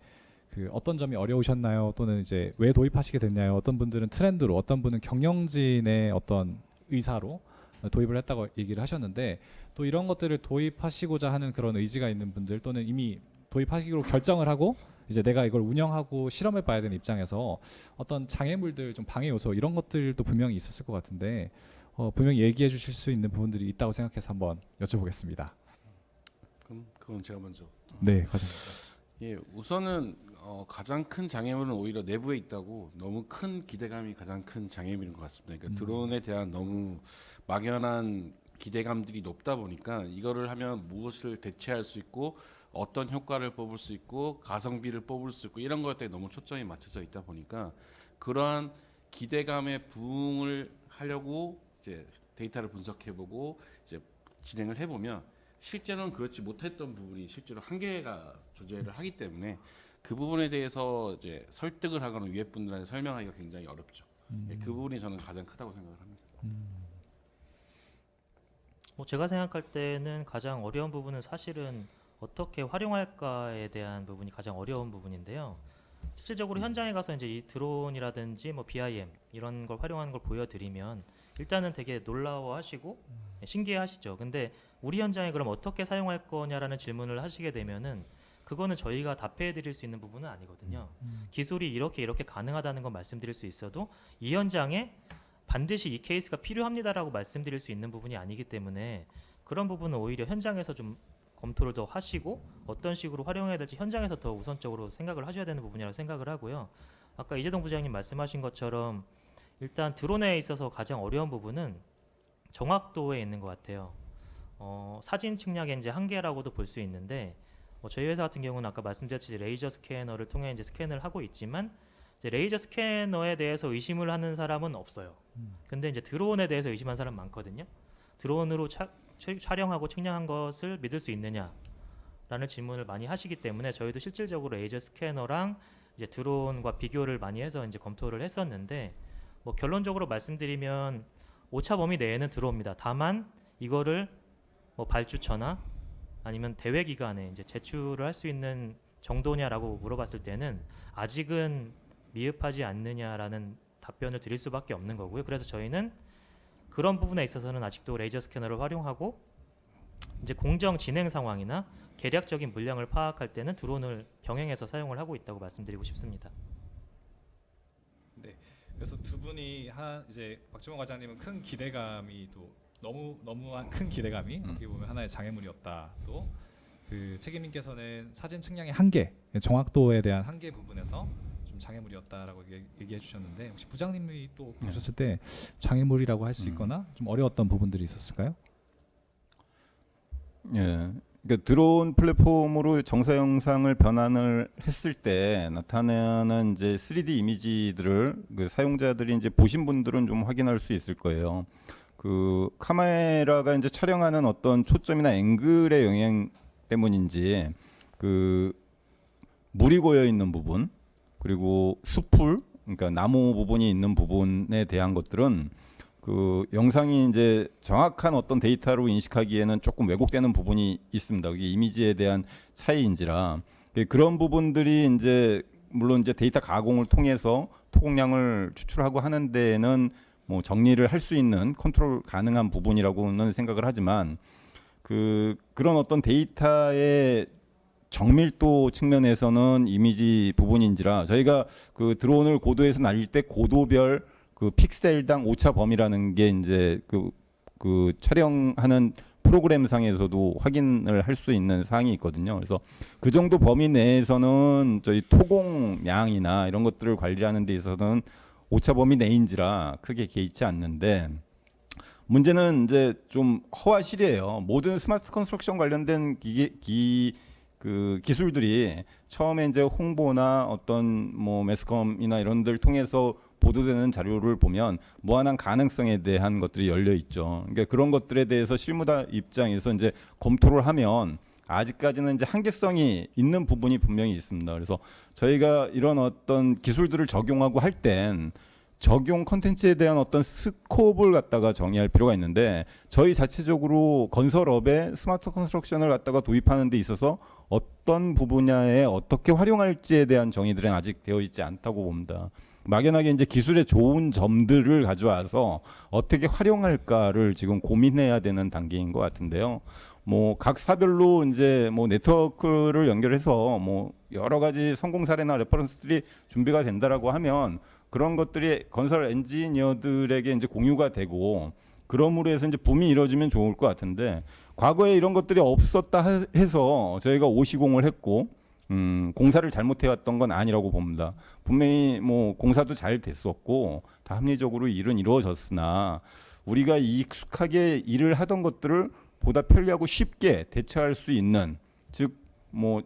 그 어떤 점이 어려우셨나요? 또는 이제 왜 도입하시게 됐나요? 어떤 분들은 트렌드로, 어떤 분은 경영진의 어떤 의사로 도입을 했다고 얘기를 하셨는데 또 이런 것들을 도입하시고자 하는 그런 의지가 있는 분들 또는 이미 도입하시기로 결정을 하고 이제 내가 이걸 운영하고 실험해 봐야 되는 입장에서 어떤 장애물들 좀 방해 요소 이런 것들도 분명히 있었을 것 같은데 분명히 얘기해 주실 수 있는 부분들이 있다고 생각해서 한번 여쭤보겠습니다. 그럼 그건 제가 먼저. 네, 과장님. 예, 우선은 가장 큰 장애물은 오히려 내부에 있다고 너무 큰 기대감이 가장 큰 장애물인 것 같습니다. 그러니까 드론에 대한 너무 막연한 기대감들이 높다 보니까 이거를 하면 무엇을 대체할 수 있고 어떤 효과를 뽑을 수 있고 가성비를 뽑을 수 있고 이런 것에 너무 초점이 맞춰져 있다 보니까 그러한 기대감에 부응을 하려고 이제 데이터를 분석해보고 이제 진행을 해보면 실제로는 그렇지 못했던 부분이 실제로 한계가 존재를 하기 때문에 그 부분에 대해서 이제 설득을 하거나 위에 분들한테 설명하기가 굉장히 어렵죠. 예, 그 부분이 저는 가장 크다고 생각을 합니다. 뭐 제가 생각할 때는 가장 어려운 부분은 사실은 어떻게 활용할까에 대한 부분이 가장 어려운 부분인데요. 실질적으로 현장에 가서 이제 이 드론이라든지 뭐 BIM 이런 걸 활용하는 걸 보여드리면 일단은 되게 놀라워하시고 신기해하시죠. 근데 우리 현장에 그럼 어떻게 사용할 거냐라는 질문을 하시게 되면은 그거는 저희가 답해드릴 수 있는 부분은 아니거든요. 기술이 이렇게 가능하다는 건 말씀드릴 수 있어도 이 현장에 반드시 이 케이스가 필요합니다라고 말씀드릴 수 있는 부분이 아니기 때문에 그런 부분은 오히려 현장에서 좀 검토를 더 하시고 어떤 식으로 활용해야 될지 현장에서 더 우선적으로 생각을 하셔야 되는 부분이라고 생각을 하고요. 아까 이재동 부장님 말씀하신 것처럼 일단 드론에 있어서 가장 어려운 부분은 정확도에 있는 것 같아요. 사진 측량의 이제 한계라고도 볼 수 있는데 저희 회사 같은 경우는 아까 말씀드렸듯이 레이저 스캐너를 통해 이제 스캔을 하고 있지만 이제 레이저 스캐너에 대해서 의심을 하는 사람은 없어요. 근데 이제 드론에 대해서 의심하는 사람 많거든요. 드론으로 촬영하고 측량한 것을 믿을 수 있느냐라는 질문을 많이 하시기 때문에 저희도 실질적으로 레이저 스캐너랑 이제 드론과 비교를 많이 해서 이제 검토를 했었는데 뭐 결론적으로 말씀드리면 오차 범위 내에는 들어옵니다. 다만 이거를 뭐 발주처나 아니면 대회 기간에 이제 제출을 할 수 있는 정도냐라고 물어봤을 때는 아직은 미흡하지 않느냐라는 답변을 드릴 수밖에 없는 거고요. 그래서 저희는 그런 부분에 있어서는 아직도 레이저 스캐너를 활용하고 이제 공정 진행 상황이나 계략적인 물량을 파악할 때는 드론을 병행해서 사용을 하고 있다고 말씀드리고 싶습니다. 네. 그래서 두 분이 이제 박주원 과장님은 큰 기대감이 또 너무한 큰 기대감이 어떻게 보면 하나의 장애물이었다. 또 그 책임님께서는 사진 측량의 한계, 정확도에 대한 한계 부분에서 좀 장애물이었다라고 얘기해 주셨는데 혹시 부장님이 또 보셨을 때 장애물이라고 할 수 있거나 좀 어려웠던 부분들이 있었을까요? 예. 그러니까 드론 플랫폼으로 정사 영상을 변환을 했을 때 나타나는 이제 3D 이미지들을 그 사용자들이 이제 보신 분들은 좀 확인할 수 있을 거예요. 그 카메라가 이제 촬영하는 어떤 초점이나 앵글의 영향 때문인지 그 물이 고여 있는 부분, 그리고 숲풀, 그러니까 나무 부분이 있는 부분에 대한 것들은 그 영상이 이제 정확한 어떤 데이터로 인식하기에는 조금 왜곡되는 부분이 있습니다. 그게 이미지에 대한 차이인지라 그런 부분들이 이제 물론 이제 데이터 가공을 통해서 토공량을 추출하고 하는 데에는 뭐 정리를 할 수 있는 컨트롤 가능한 부분이라고는 생각을 하지만 그런 어떤 데이터의 정밀도 측면에서는 이미지 부분인지라 저희가 그 드론을 고도에서 날릴 때 고도별 그 픽셀당 오차 범위라는 게 이제 그 촬영하는 프로그램상에서도 확인을 할 수 있는 사항이 있거든요. 그래서 그 정도 범위 내에서는 저희 토공량이나 이런 것들을 관리하는 데 있어서는 오차 범위 내인지라 크게 개의치 않는데 문제는 이제 좀 허와실이에요. 모든 스마트 컨스트럭션 관련된 기술들이 처음에 이제 홍보나 어떤 뭐 매스컴이나 이런 데를 통해서 보도되는 자료를 보면 무한한 가능성에 대한 것들이 열려 있죠. 그러니까 그런 것들에 대해서 실무자 입장에서 이제 검토를 하면 아직까지는 이제 한계성이 있는 부분이 분명히 있습니다. 그래서 저희가 이런 어떤 기술들을 적용하고 할 땐 적용 컨텐츠에 대한 어떤 스코프를 갖다가 정의할 필요가 있는데 저희 자체적으로 건설업에 스마트 컨스트럭션을 갖다가 도입하는 데 있어서 어떤 분야에 어떻게 활용할지에 대한 정의들은 아직 되어 있지 않다고 봅니다. 막연하게 이제 기술의 좋은 점들을 가져와서 어떻게 활용할까를 지금 고민해야 되는 단계인 것 같은데요. 뭐 각 사별로 이제 뭐 네트워크를 연결해서 뭐 여러 가지 성공 사례나 레퍼런스들이 준비가 된다라고 하면 그런 것들이 건설 엔지니어들에게 이제 공유가 되고 그러므로 해서 이제 붐이 이루어지면 좋을 것 같은데 과거에 이런 것들이 없었다 해서 저희가 오시공을 했고 공사를 잘못해왔던 건 아니라고 봅니다. 분명히 뭐 공사도 잘 됐었고 다 합리적으로 일은 이루어졌으나 우리가 익숙하게 일을 하던 것들을 보다 편리하고 쉽게 대처할 수 있는 즉 뭐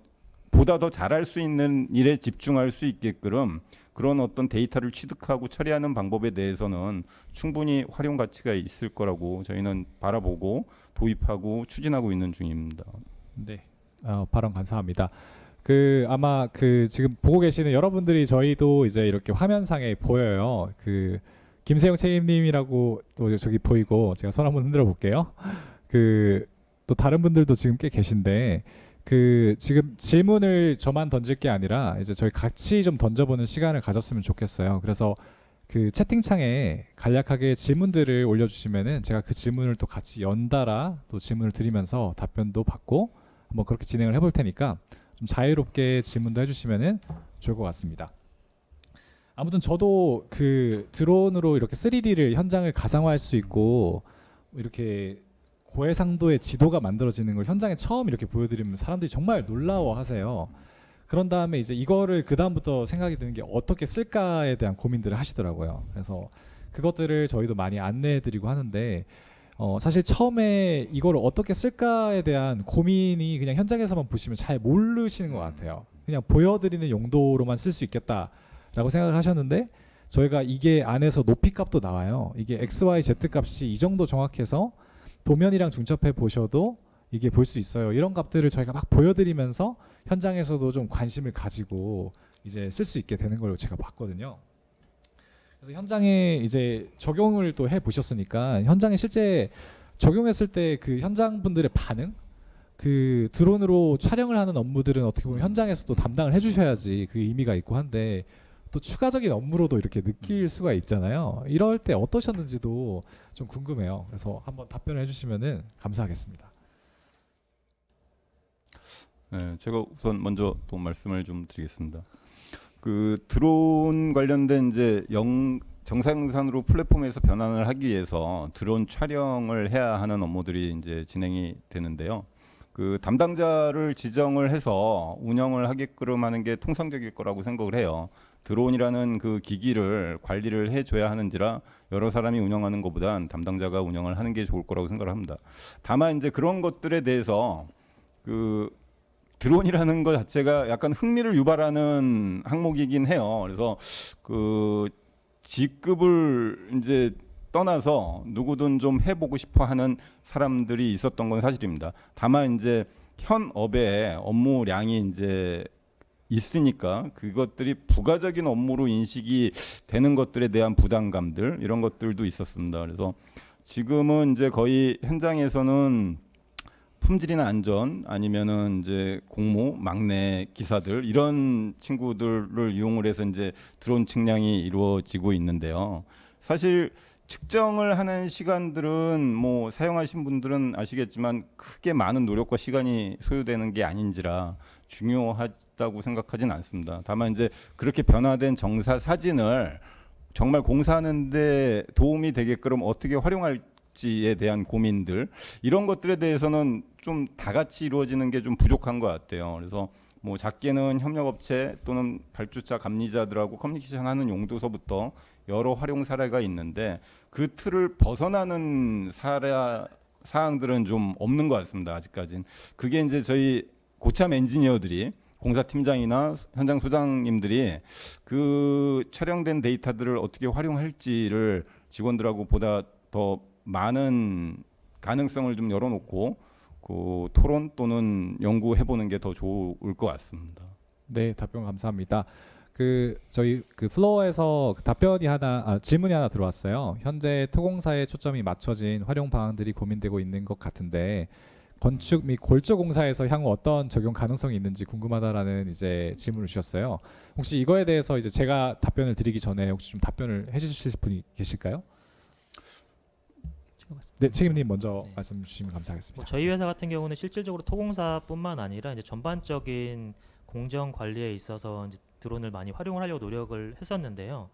보다 더 잘할 수 있는 일에 집중할 수 있게끔 그런 어떤 데이터를 취득하고 처리하는 방법에 대해서는 충분히 활용 가치가 있을 거라고 저희는 바라보고 도입하고 추진하고 있는 중입니다. 네, 발언 감사합니다. 아마 지금 보고 계시는 여러분들이 저희도 이제 이렇게 화면상에 보여요. 김세영 책임님이라고 또 저기 보이고 제가 손 한번 흔들어 볼게요. 또 다른 분들도 지금 꽤 계신데 지금 질문을 저만 던질 게 아니라 이제 저희 같이 좀 던져보는 시간을 가졌으면 좋겠어요. 그래서 채팅창에 간략하게 질문들을 올려주시면은 제가 그 질문을 또 같이 연달아 또 질문을 드리면서 답변도 받고 한번 그렇게 진행을 해볼 테니까 좀 자유롭게 질문도 해주시면은 좋을 것 같습니다. 아무튼 저도 드론으로 이렇게 3D를 현장을 가상화할 수 있고 이렇게 고해상도의 지도가 만들어지는 걸 현장에 처음 이렇게 보여드리면 사람들이 정말 놀라워하세요. 그런 다음에 이제 이거를 그 다음부터 생각이 드는 게 어떻게 쓸까에 대한 고민들을 하시더라고요. 그래서 그것들을 저희도 많이 안내해드리고 하는데 사실 처음에 이거를 어떻게 쓸까에 대한 고민이 그냥 현장에서만 보시면 잘 모르시는 것 같아요. 그냥 보여드리는 용도로만 쓸 수 있겠다라고 생각을 하셨는데 저희가 이게 안에서 높이 값도 나와요. 이게 x, y, z 값이 이 정도 정확해서 도면이랑 중첩해 보셔도 이게 볼 수 있어요. 이런 값들을 저희가 막 보여드리면서 현장에서도 좀 관심을 가지고 이제 쓸 수 있게 되는 걸 제가 봤거든요. 그래서 현장에 이제 적용을 또 해 보셨으니까 현장에 실제 적용했을 때 현장 분들의 반응, 드론으로 촬영을 하는 업무들은 어떻게 보면 현장에서도 담당을 해주셔야지 그 의미가 있고 한데 또 추가적인 업무로도 이렇게 느낄 수가 있잖아요. 이럴 때 어떠셨는지도 좀 궁금해요. 그래서 한번 답변을 해주시면은 감사하겠습니다. 네, 제가 우선 먼저 또 말씀을 좀 드리겠습니다. 드론 관련된 이제 정상산으로 플랫폼에서 변환을 하기 위해서 드론 촬영을 해야 하는 업무들이 이제 진행이 되는데요. 담당자를 지정을 해서 운영을 하게끔 하는 게 통상적일 거라고 생각을 해요. 드론이라는 기기를 관리를 해줘야 하는지라 여러 사람이 운영하는 것보단 담당자가 운영을 하는 게 좋을 거라고 생각을 합니다. 다만 이제 그런 것들에 대해서 드론이라는 것 자체가 약간 흥미를 유발하는 항목이긴 해요. 그래서 직급을 이제 떠나서 누구든 좀 해보고 싶어하는 사람들이 있었던 건 사실입니다. 다만 이제 현 업의 업무량이 이제 있으니까 그것들이 부가적인 업무로 인식이 되는 것들에 대한 부담감들 이런 것들도 있었습니다. 그래서 지금은 이제 거의 현장에서는 품질이나 안전 아니면은 이제 공모, 막내 기사들 이런 친구들을 이용을 해서 이제 드론 측량이 이루어지고 있는데요. 사실 측정을 하는 시간들은 뭐 사용하신 분들은 아시겠지만 크게 많은 노력과 시간이 소요되는 게 아닌지라 중요하다고 생각하진 않습니다. 다만 이제 그렇게 변화된 정사 사진을 정말 공사하는데 도움이 되게끔 어떻게 활용할지에 대한 고민들 이런 것들에 대해서는 좀 다 같이 이루어지는 게 좀 부족한 것 같아요. 그래서 뭐 작게는 협력업체 또는 발주자 감리자들하고 커뮤니케이션하는 용도서부터 여러 활용 사례가 있는데 그 틀을 벗어나는 사항들은 좀 없는 것 같습니다. 아직까지는 그게 이제 저희 고참 엔지니어들이 공사팀장이나 현장 소장님들이 그 촬영된 데이터들을 어떻게 활용할지를 직원들하고 보다 더 많은 가능성을 좀 열어놓고 그 토론 또는 연구해보는 게 더 좋을 것 같습니다. 네, 답변 감사합니다. 저희 플로어에서 질문이 하나 들어왔어요. 현재 토공사에 초점이 맞춰진 활용 방안들이 고민되고 있는 것 같은데 건축 및 골조 공사에서 향후 어떤 적용 가능성이 있는지 궁금하다라는 이제 질문을 주셨어요. 혹시 이거에 대해서 이제 제가 답변을 드리기 전에 혹시 좀 답변을 해주실 분이 계실까요? 네, 책임님 먼저 네. 말씀 주시면 감사하겠습니다. 저희 회사 같은 경우는 실질적으로 토공사뿐만 아니라 이제 전반적인 공정 관리에 있어서 이제 드론을 많이 활용을 하려고 노력을 했었는데요.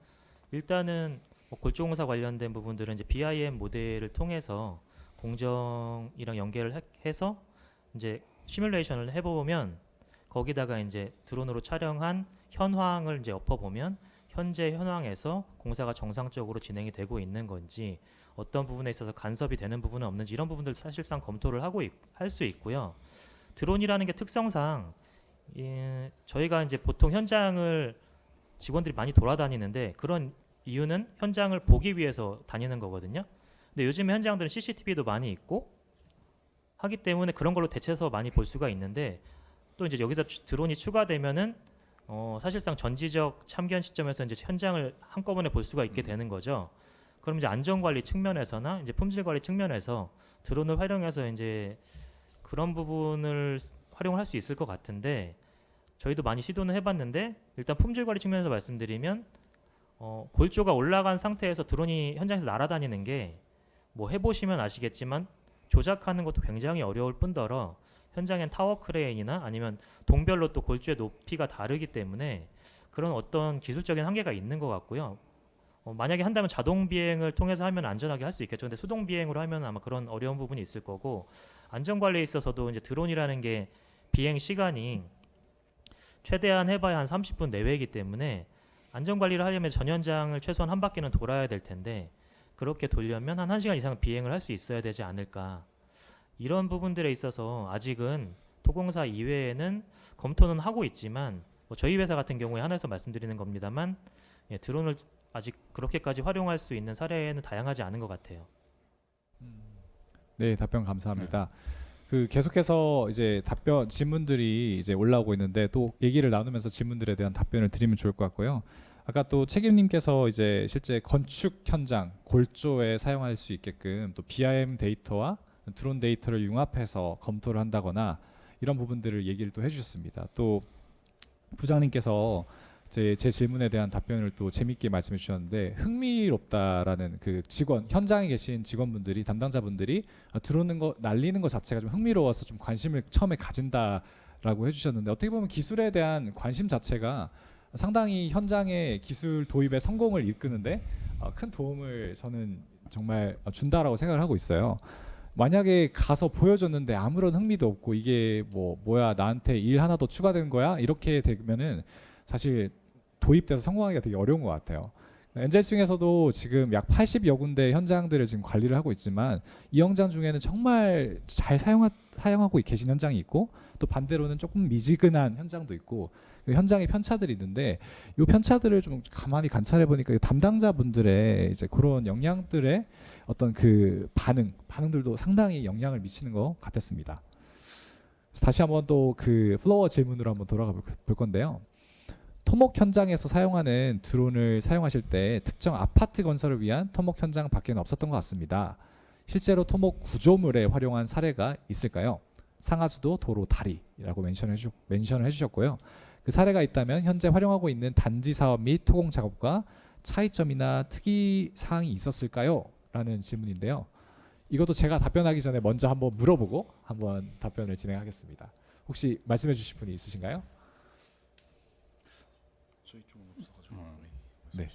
일단은 골조공사 관련된 부분들은 이제 BIM 모델을 통해서 공정이랑 연계를 해서 이제 시뮬레이션을 해보면 거기다가 이제 드론으로 촬영한 현황을 이제 엎어보면 현재 현황에서 공사가 정상적으로 진행이 되고 있는 건지 어떤 부분에 있어서 간섭이 되는 부분은 없는지 이런 부분들 사실상 검토를 하고 할 수 있고요. 드론이라는 게 특성상 저희가 이제 보통 현장을 직원들이 많이 돌아다니는데 그런 이유는 현장을 보기 위해서 다니는 거거든요. 근데 요즘에 현장들은 CCTV도 많이 있고 하기 때문에 그런 걸로 대체해서 많이 볼 수가 있는데 또 이제 여기서 드론이 추가되면은 사실상 전지적 참견 시점에서 이제 현장을 한꺼번에 볼 수가 있게 되는 거죠. 그럼 이제 안전관리 측면에서나 이제 품질관리 측면에서 드론을 활용해서 이제 그런 부분을 활용을 할 수 있을 것 같은데 저희도 많이 시도는 해봤는데 일단 품질관리 측면에서 말씀드리면 골조가 올라간 상태에서 드론이 현장에서 날아다니는 게 뭐 해보시면 아시겠지만 조작하는 것도 굉장히 어려울 뿐더러 현장엔 타워 크레인이나 아니면 동별로 또 골조의 높이가 다르기 때문에 그런 어떤 기술적인 한계가 있는 것 같고요. 만약에 한다면 자동 비행을 통해서 하면 안전하게 할 수 있겠죠. 근데 수동 비행으로 하면 아마 그런 어려운 부분이 있을 거고 안전 관리에 있어서도 이제 드론이라는 게 비행 시간이 최대한 해봐야 한 30분 내외이기 때문에 안전 관리를 하려면 전 현장을 최소한 한 바퀴는 돌아야 될 텐데 그렇게 돌려면 한 1시간 이상 비행을 할 수 있어야 되지 않을까. 이런 부분들에 있어서 아직은 토공사 이외에는 검토는 하고 있지만 저희 회사 같은 경우에 하나에서 말씀드리는 겁니다만 드론을 아직 그렇게까지 활용할 수 있는 사례는 다양하지 않은 것 같아요. 네, 답변 감사합니다. 계속해서 이제 질문들이 이제 올라오고 있는데 또 얘기를 나누면서 질문들에 대한 답변을 드리면 좋을 것 같고요. 아까 또 책임님께서 이제 실제 건축 현장 골조에 사용할 수 있게끔 또 BIM 데이터와 드론 데이터를 융합해서 검토를 한다거나 이런 부분들을 얘기를 또 해주셨습니다. 또 부장님께서 제 질문에 대한 답변을 또 재밌게 말씀해 주셨는데 흥미롭다라는 현장에 계신 직원분들이 담당자분들이 날리는 거 자체가 좀 흥미로워서 좀 관심을 처음에 가진다라고 해주셨는데 어떻게 보면 기술에 대한 관심 자체가 상당히 현장의 기술 도입의 성공을 이끄는데 큰 도움을 저는 정말 준다라고 생각을 하고 있어요. 만약에 가서 보여줬는데 아무런 흥미도 없고 이게 뭐야 나한테 일 하나 더 추가된 거야 이렇게 되면은 사실 도입돼서 성공하기가 되게 어려운 것 같아요. 엔젤 중에서도 지금 약 80여 군데 현장들을 지금 관리를 하고 있지만 이 현장 중에는 정말 잘 사용하고 계신 현장이 있고 또 반대로는 조금 미지근한 현장도 있고 현장의 편차들이 있는데 이 편차들을 좀 가만히 관찰해 보니까 담당자분들의 이제 그런 역량들의 어떤 반응들도 상당히 영향을 미치는 것 같았습니다. 다시 한번 또 그 플로어 질문으로 한번 돌아가 볼 건데요. 토목 현장에서 사용하는 드론을 사용하실 때 특정 아파트 건설을 위한 토목 현장 밖에는 없었던 것 같습니다. 실제로 토목 구조물에 활용한 사례가 있을까요? 상하수도, 도로, 다리라고 멘션을 해주셨고요. 그 사례가 있다면 현재 활용하고 있는 단지 사업 및 토공 작업과 차이점이나 특이 사항이 있었을까요? 라는 질문인데요. 이것도 제가 답변하기 전에 먼저 한번 물어보고 한번 답변을 진행하겠습니다. 혹시 말씀해 주실 분이 있으신가요? 저희 쪽은 없어가지고. 네.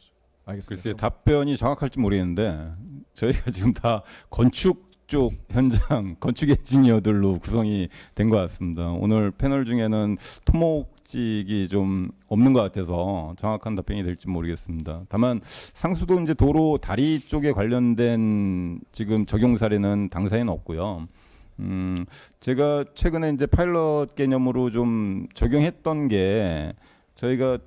알겠습니다. 글쎄 답변이 정확할지 모르겠는데 저희가 지금 다 건축 쪽 현장 건축 엔지니어들로 구성이 된 것 같습니다. 오늘 패널 중에는 토목직이 좀 없는 것 같아서 정확한 답변이 될지 모르겠습니다. 다만 상수도 이제 도로 다리 쪽에 관련된 지금 적용 사례는 당사에는 없고요. 제가 최근에 이제 파일럿 개념으로 좀 적용했던 게 저희가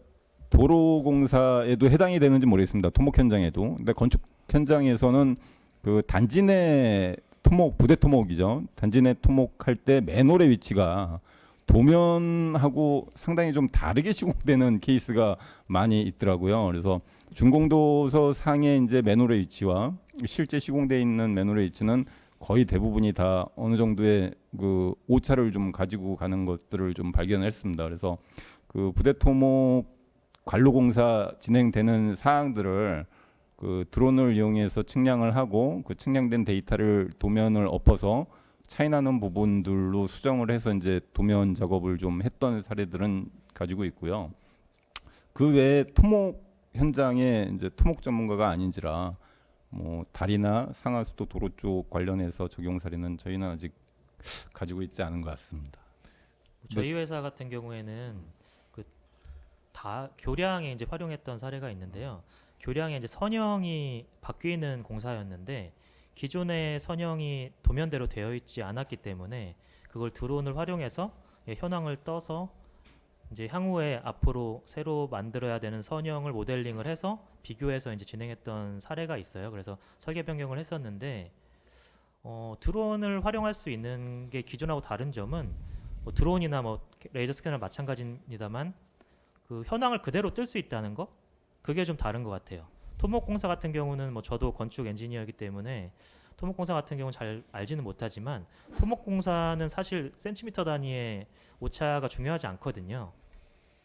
도로공사에도 해당이 되는지 모르겠습니다. 토목 현장에도. 근데 건축 현장에서는 그 단지 내 토목, 부대 토목이죠. 단지 내 토목할 때 맨홀의 위치가 도면하고 상당히 좀 다르게 시공되는 케이스가 많이 있더라고요. 그래서 준공도서 상의 이제 맨홀의 위치와 실제 시공되어 있는 맨홀의 위치는 거의 대부분이 다 어느 정도의 그 오차를 좀 가지고 가는 것들을 좀 발견했습니다. 그래서 그 부대 토목 관로공사 진행되는 사항들을 그 드론을 이용해서 측량을 하고 그 측량된 데이터를 도면을 엎어서 차이나는 부분들로 수정을 해서 이제 도면 작업을 좀 했던 사례들은 가지고 있고요. 그 외에 토목 현장에 이제 토목 전문가가 아닌지라 뭐 다리나 상하수도 도로 쪽 관련해서 적용 사례는 저희는 아직 가지고 있지 않은 것 같습니다. 저희 회사 같은 경우에는 그 다 교량에 이제 활용했던 사례가 있는데요. 교량에 이제 선형이 바뀌는 공사였는데 기존의 선형이 도면대로 되어 있지 않았기 때문에 그걸 드론을 활용해서 현황을 떠서 이제 향후에 앞으로 새로 만들어야 되는 선형을 모델링을 해서 비교해서 이제 진행했던 사례가 있어요. 그래서 설계 변경을 했었는데 드론을 활용할 수 있는 게 기존하고 다른 점은 뭐 드론이나 뭐 레이저 스캐너랑 마찬가지입니다만 그 현황을 그대로 뜰 수 있다는 거, 그게 좀 다른 것 같아요. 토목공사 같은 경우는 뭐 저도 건축 엔지니어이기 때문에 토목공사 같은 경우는 잘 알지는 못하지만 토목공사는 사실 센티미터 단위의 오차가 중요하지 않거든요.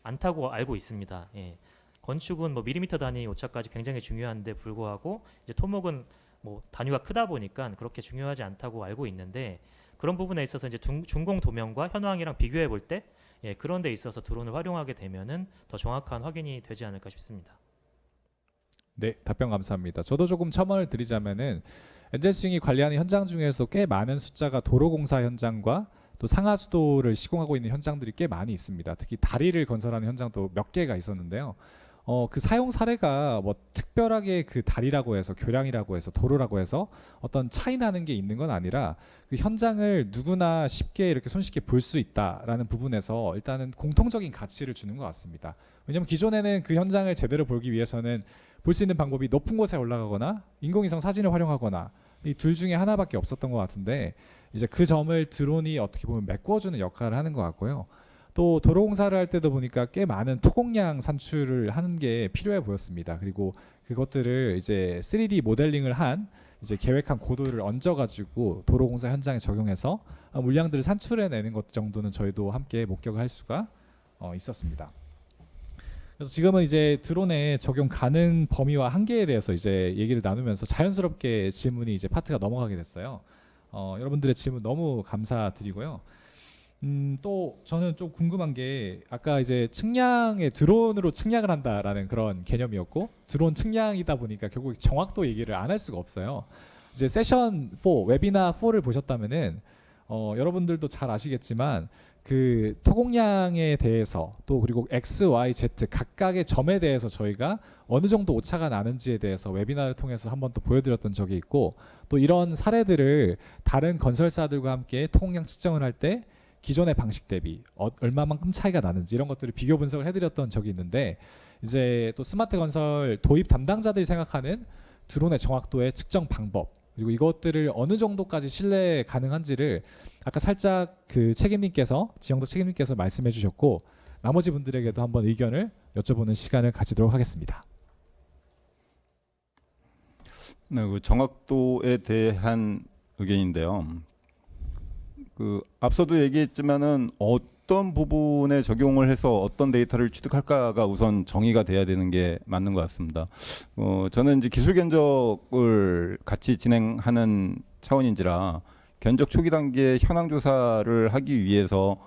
않다고 알고 있습니다. 예. 건축은 뭐 밀리미터 단위 오차까지 굉장히 중요한데 불구하고 이제 토목은 뭐 단위가 크다 보니까 그렇게 중요하지 않다고 알고 있는데 그런 부분에 있어서 이제 준공 도면과 현황이랑 비교해 볼 때 그런 데 있어서 드론을 활용하게 되면은 더 정확한 확인이 되지 않을까 싶습니다. 네, 답변 감사합니다. 저도 조금 첨언을 드리자면은 엔젤싱이 관리하는 현장 중에서 꽤 많은 숫자가 도로공사 현장과 또 상하수도를 시공하고 있는 현장들이 꽤 많이 있습니다. 특히 다리를 건설하는 현장도 몇 개가 있었는데요. 그 사용 사례가 뭐 특별하게 그 다리라고 해서 교량이라고 해서 도로라고 해서 어떤 차이 나는 게 있는 건 아니라 그 현장을 누구나 쉽게 이렇게 손쉽게 볼 수 있다라는 부분에서 일단은 공통적인 가치를 주는 것 같습니다. 왜냐하면 기존에는 그 현장을 제대로 보기 위해서는 볼 수 있는 방법이 높은 곳에 올라가거나 인공위성 사진을 활용하거나 이 둘 중에 하나밖에 없었던 것 같은데 이제 그 점을 드론이 어떻게 보면 메꿔주는 역할을 하는 것 같고요. 또 도로공사를 할 때도 보니까 꽤 많은 토공량 산출을 하는 게 필요해 보였습니다. 그리고 그것들을 이제 3D 모델링을 한 이제 계획한 고도를 얹어가지고 도로공사 현장에 적용해서 물량들을 산출해내는 것 정도는 저희도 함께 목격을 할 수가 있었습니다. 그래서 지금은 이제 드론의 적용 가능 범위와 한계에 대해서 이제 얘기를 나누면서 자연스럽게 질문이 이제 파트가 넘어가게 됐어요. 여러분들의 질문 너무 감사드리고요. 또 저는 좀 궁금한 게 아까 이제 측량에 드론으로 측량을 한다라는 그런 개념이었고 드론 측량이다 보니까 결국 정확도 얘기를 안 할 수가 없어요. 이제 세션 4 웨비나 4를 보셨다면은 여러분들도 잘 아시겠지만 그 토공량에 대해서 또 그리고 X, Y, Z 각각의 점에 대해서 저희가 어느 정도 오차가 나는지에 대해서 웨비나를 통해서 한번 또 보여드렸던 적이 있고 또 이런 사례들을 다른 건설사들과 함께 토공량 측정을 할 때 기존의 방식 대비 얼마만큼 차이가 나는지 이런 것들을 비교 분석을 해드렸던 적이 있는데 이제 또 스마트 건설 도입 담당자들이 생각하는 드론의 정확도의 측정 방법 그리고 이것들을 어느 정도까지 신뢰 가능한지를 아까 살짝 그 책임님께서 지영덕 책임님께서 말씀해 주셨고 나머지 분들에게도 한번 의견을 여쭤보는 시간을 가지도록 하겠습니다. 네, 그 정확도에 대한 의견인데요. 그 앞서도 얘기했지만은 어떤 부분에 적용을 해서 어떤 데이터를 취득할까가 우선 정의가 돼야 되는 게 맞는 것 같습니다. 저는 이제 기술 견적을 같이 진행하는 차원인지라 견적 초기 단계 현황 조사를 하기 위해서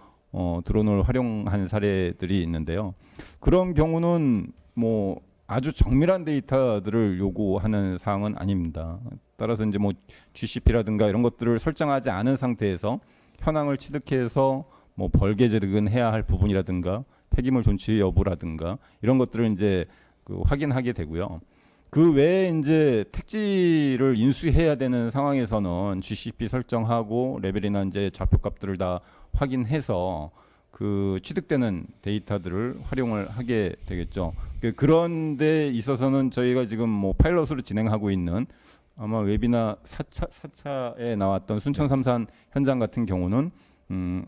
드론을 활용한 사례들이 있는데요. 그런 경우는 뭐 아주 정밀한 데이터들을 요구하는 사항은 아닙니다. 따라서 이제 뭐 GCP라든가 이런 것들을 설정하지 않은 상태에서 현황을 취득해서 뭐 벌개 제득은 해야 할 부분이라든가 폐기물 존치 여부라든가 이런 것들을 이제 그 확인하게 되고요. 그 외에 이제 택지를 인수해야 되는 상황에서는 GCP 설정하고 레벨이나 이제 좌표값들을 다 확인해서 그 취득되는 데이터들을 활용을 하게 되겠죠. 그런 데 있어서는 저희가 지금 뭐 파일럿으로 진행하고 있는 아마 웨비나 4차에 나왔던 순천 삼산 현장 같은 경우는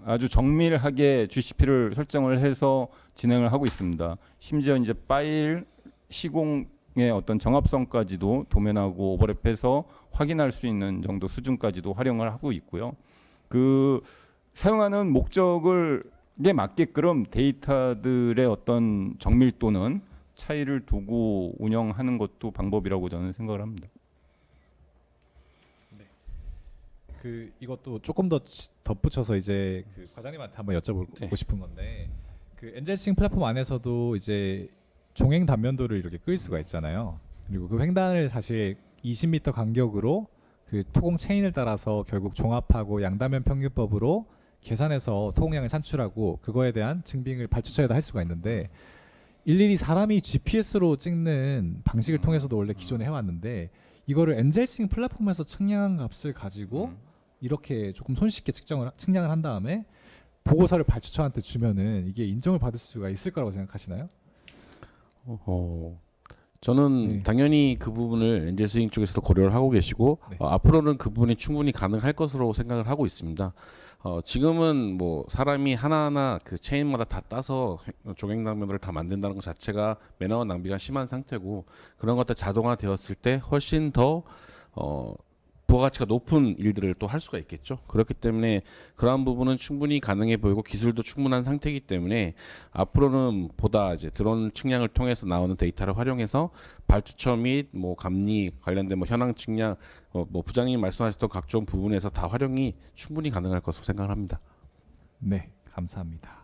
아주 정밀하게 GCP를 설정을 해서 진행을 하고 있습니다. 심지어 이제 파일 시공의 어떤 정합성까지도 도면하고 오버랩해서 확인할 수 있는 정도 수준까지도 활용을 하고 있고요. 그 사용하는 목적을 에 맞게끔 데이터들의 어떤 정밀도는 차이를 두고 운영하는 것도 방법이라고 저는 생각을 합니다. 그 이것도 조금 더 덧붙여서 이제 그 과장님한테 한번 여쭤보고 네. 싶은 건데 그 엔젤싱 플랫폼 안에서도 이제 종횡 단면도를 이렇게 끌 수가 있잖아요. 그리고 그 횡단을 사실 20m 간격으로 그 토공 체인을 따라서 결국 종합하고 양단면 평균법으로 계산해서 토공량을 산출하고 그거에 대한 증빙을 발주처에다 할 수가 있는데 일일이 사람이 GPS로 찍는 방식을 통해서도 원래 기존에 해왔는데 이거를 엔젤싱 플랫폼에서 측량한 값을 가지고 이렇게 조금 손쉽게 측량을 한 다음에 보고서를 발주처한테 주면은 이게 인정을 받을 수가 있을 거라고 생각하시나요? 저는 네. 당연히 그 부분을 엔젤 스윙 쪽에서도 고려를 하고 계시고 네. 앞으로는 그 부분이 충분히 가능할 것으로 생각을 하고 있습니다. 지금은 뭐 사람이 하나하나 그 체인마다 다 따서 조경 장면들을 다 만든다는 것 자체가 매너와 낭비가 심한 상태고 그런 것들 자동화되었을 때 훨씬 더 부가가치가 높은 일들을 또 할 수가 있겠죠. 그렇기 때문에 그러한 부분은 충분히 가능해 보이고 기술도 충분한 상태이기 때문에 앞으로는 보다 이제 드론 측량을 통해서 나오는 데이터를 활용해서 발주처 및 뭐 감리 관련된 뭐 현황 측량 뭐 부장님 말씀하셨던 각종 부분에서 다 활용이 충분히 가능할 것으로 생각을 합니다. 네, 감사합니다.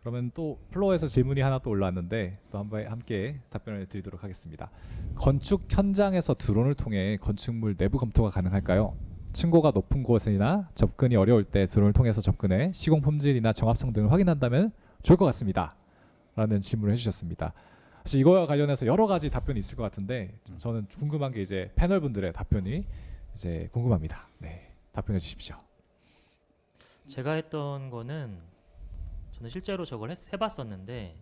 그러면 또 플로어에서 질문이 하나 또 올라왔는데 또 한번 함께 답변을 드리도록 하겠습니다. 건축 현장에서 드론을 통해 건축물 내부 검토가 가능할까요? 층고가 높은 곳이나 접근이 어려울 때 드론을 통해서 접근해 시공 품질이나 정합성 등을 확인한다면 좋을 것 같습니다. 라는 질문을 해주셨습니다. 사실 이거와 관련해서 여러 가지 답변이 있을 것 같은데 저는 궁금한 게 이제 패널 분들의 답변이 이제 궁금합니다. 네, 답변해 주십시오. 제가 했던 거는 저는 실제로 저걸 해봤었는데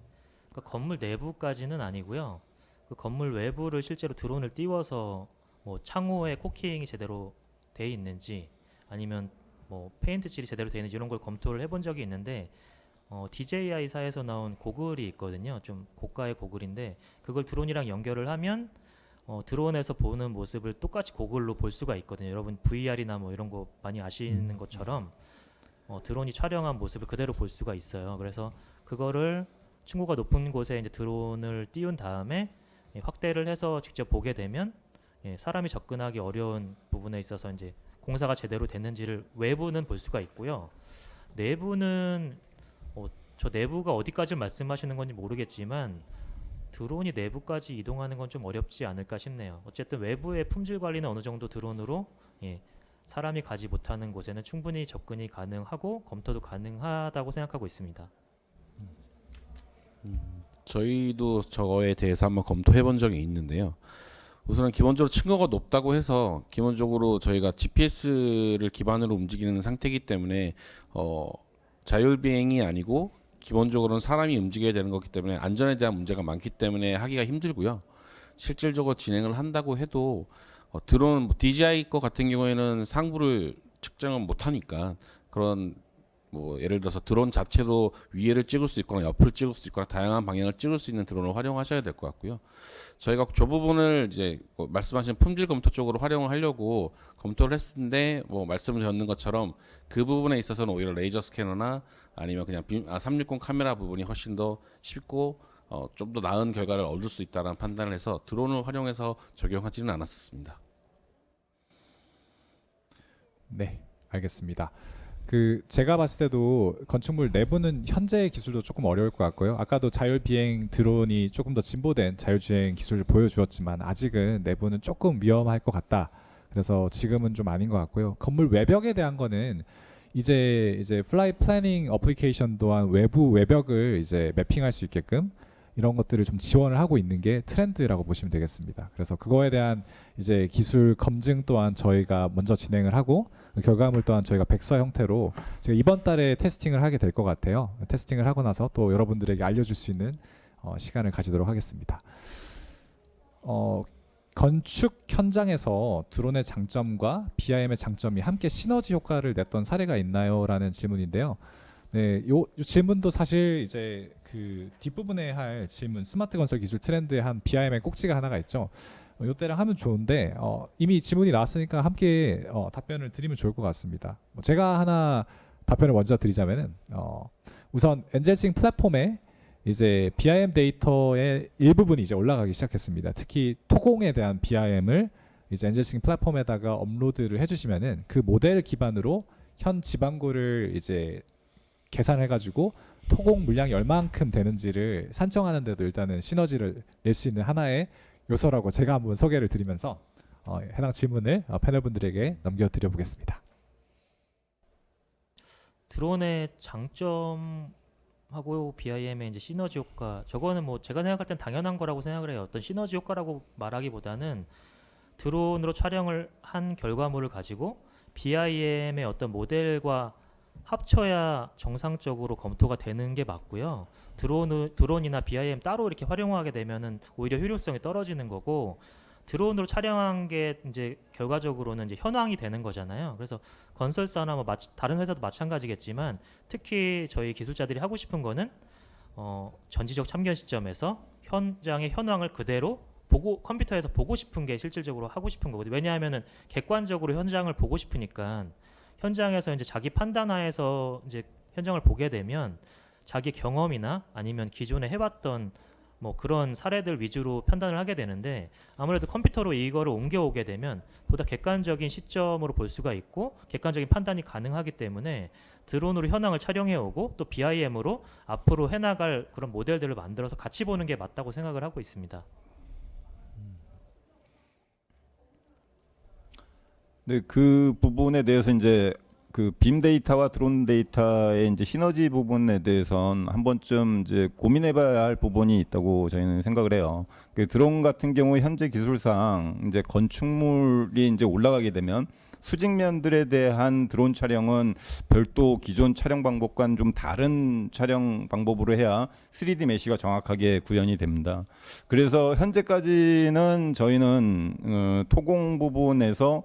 그러니까 건물 내부까지는 아니고요. 그 건물 외부를 실제로 드론을 띄워서 뭐 창호에 코킹이 제대로 돼 있는지 아니면 뭐 페인트 칠이 제대로 돼 있는지 이런 걸 검토를 해본 적이 있는데 DJI사에서 나온 고글이 있거든요. 좀 고가의 고글인데 그걸 드론이랑 연결을 하면 드론에서 보는 모습을 똑같이 고글로 볼 수가 있거든요. 여러분 VR이나 뭐 이런 거 많이 아시는 것처럼 드론이 촬영한 모습을 그대로 볼 수가 있어요. 그래서 그거를 층고가 높은 곳에 이제 드론을 띄운 다음에 확대를 해서 직접 보게 되면 사람이 접근하기 어려운 부분에 있어서 이제 공사가 제대로 됐는지를 외부는 볼 수가 있고요. 내부는 저 내부가 어디까지 말씀하시는 건지 모르겠지만 드론이 내부까지 이동하는 건 좀 어렵지 않을까 싶네요. 어쨌든 외부의 품질 관리는 어느 정도 드론으로 사람이 가지 못하는 곳에는 충분히 접근이 가능하고 검토도 가능하다고 생각하고 있습니다. 저희도 저거에 대해서 한번 검토해 본 적이 있는데요. 우선은 기본적으로 층고가 높다고 해서 기본적으로 저희가 GPS를 기반으로 움직이는 상태이기 때문에 자율비행이 아니고 기본적으로는 사람이 움직여야 되는 거기 때문에 안전에 대한 문제가 많기 때문에 하기가 힘들고요. 실질적으로 진행을 한다고 해도 드론 DJI 거 같은 경우에는 상부를 측정을 못 하니까 그런 뭐 예를 들어서 드론 자체도 위에를 찍을 수 있거나 옆을 찍을 수 있거나 다양한 방향을 찍을 수 있는 드론을 활용하셔야 될 것 같고요. 저희가 저 부분을 이제 뭐 말씀하신 품질 검토 쪽으로 활용을 하려고 검토를 했는데 뭐 말씀을 드렸는 것처럼 그 부분에 있어서는 오히려 레이저 스캐너나 아니면 그냥 360 카메라 부분이 훨씬 더 쉽고 좀 더 나은 결과를 얻을 수 있다는 판단을 해서 드론을 활용해서 적용하지는 않았습니다. 네, 알겠습니다. 그 제가 봤을 때도 건축물 내부는 현재의 기술도 조금 어려울 것 같고요. 아까도 자율비행 드론이 조금 더 진보된 자율주행 기술을 보여주었지만 아직은 내부는 조금 위험할 것 같다. 그래서 지금은 좀 아닌 것 같고요. 건물 외벽에 대한 거는 이제 플라이 플래닝 어플리케이션 또한 외부 외벽을 이제 매핑할 수 있게끔 이런 것들을 좀 지원을 하고 있는 게 트렌드라고 보시면 되겠습니다. 그래서 그거에 대한 이제 기술 검증 또한 저희가 먼저 진행을 하고 그 결과물 또한 저희가 백서 형태로 제가 이번 달에 테스팅을 하게 될 것 같아요. 테스팅을 하고 나서 또 여러분들에게 알려줄 수 있는 시간을 가지도록 하겠습니다. 건축 현장에서 드론의 장점과 BIM의 장점이 함께 시너지 효과를 냈던 사례가 있나요? 라는 질문인데요. 네, 요 질문도 사실 이제 그 뒷부분에 할 질문 스마트 건설 기술 트렌드에 한 BIM의 꼭지가 하나가 있죠. 요때랑 하면 좋은데 이미 질문이 나왔으니까 함께 답변을 드리면 좋을 것 같습니다. 제가 하나 답변을 먼저 드리자면은 우선 엔젤싱 플랫폼에 이제 BIM 데이터의 일부분이 이제 올라가기 시작했습니다. 특히 토공에 대한 BIM을 이제 엔젤싱 플랫폼에다가 업로드를 해주시면은 그 모델 기반으로 현 지방구를 이제 계산해가지고 토공 물량이 얼만큼 되는지를 산정하는데도 일단은 시너지를 낼 수 있는 하나의 요소라고 제가 한번 소개를 드리면서 해당 질문을 패널분들에게 넘겨드려 보겠습니다. 드론의 장점하고 BIM의 이제 시너지 효과, 저거는 뭐 제가 생각할 땐 당연한 거라고 생각을 해요. 어떤 시너지 효과라고 말하기보다는 드론으로 촬영을 한 결과물을 가지고 BIM의 어떤 모델과 합쳐야 정상적으로 검토가 되는 게 맞고요. 드론이나 BIM 따로 이렇게 활용하게 되면은 오히려 효율성이 떨어지는 거고, 드론으로 촬영한 게 이제 결과적으로는 이제 현황이 되는 거잖아요. 그래서 건설사나 뭐 다른 회사도 마찬가지겠지만 특히 저희 기술자들이 하고 싶은 거는 전지적 참견 시점에서 현장의 현황을 그대로 보고 컴퓨터에서 보고 싶은 게 실질적으로 하고 싶은 거거든요. 왜냐하면은 객관적으로 현장을 보고 싶으니까 현장에서 이제 자기 판단하에서 이제 현장을 보게 되면 자기 경험이나 아니면 기존에 해봤던 뭐 그런 사례들 위주로 판단을 하게 되는데, 아무래도 컴퓨터로 이거를 옮겨오게 되면 보다 객관적인 시점으로 볼 수가 있고 객관적인 판단이 가능하기 때문에 드론으로 현황을 촬영해 오고 또 BIM으로 앞으로 해나갈 그런 모델들을 만들어서 같이 보는 게 맞다고 생각을 하고 있습니다. 네, 그 부분에 대해서 이제 그 빔 데이터와 드론 데이터의 이제 시너지 부분에 대해서는 한 번쯤 이제 고민해봐야 할 부분이 있다고 저희는 생각을 해요. 그 드론 같은 경우 현재 기술상 이제 건축물이 이제 올라가게 되면 수직면들에 대한 드론 촬영은 별도 기존 촬영 방법과는 좀 다른 촬영 방법으로 해야 3D 메시가 정확하게 구현이 됩니다. 그래서 현재까지는 저희는 토공 부분에서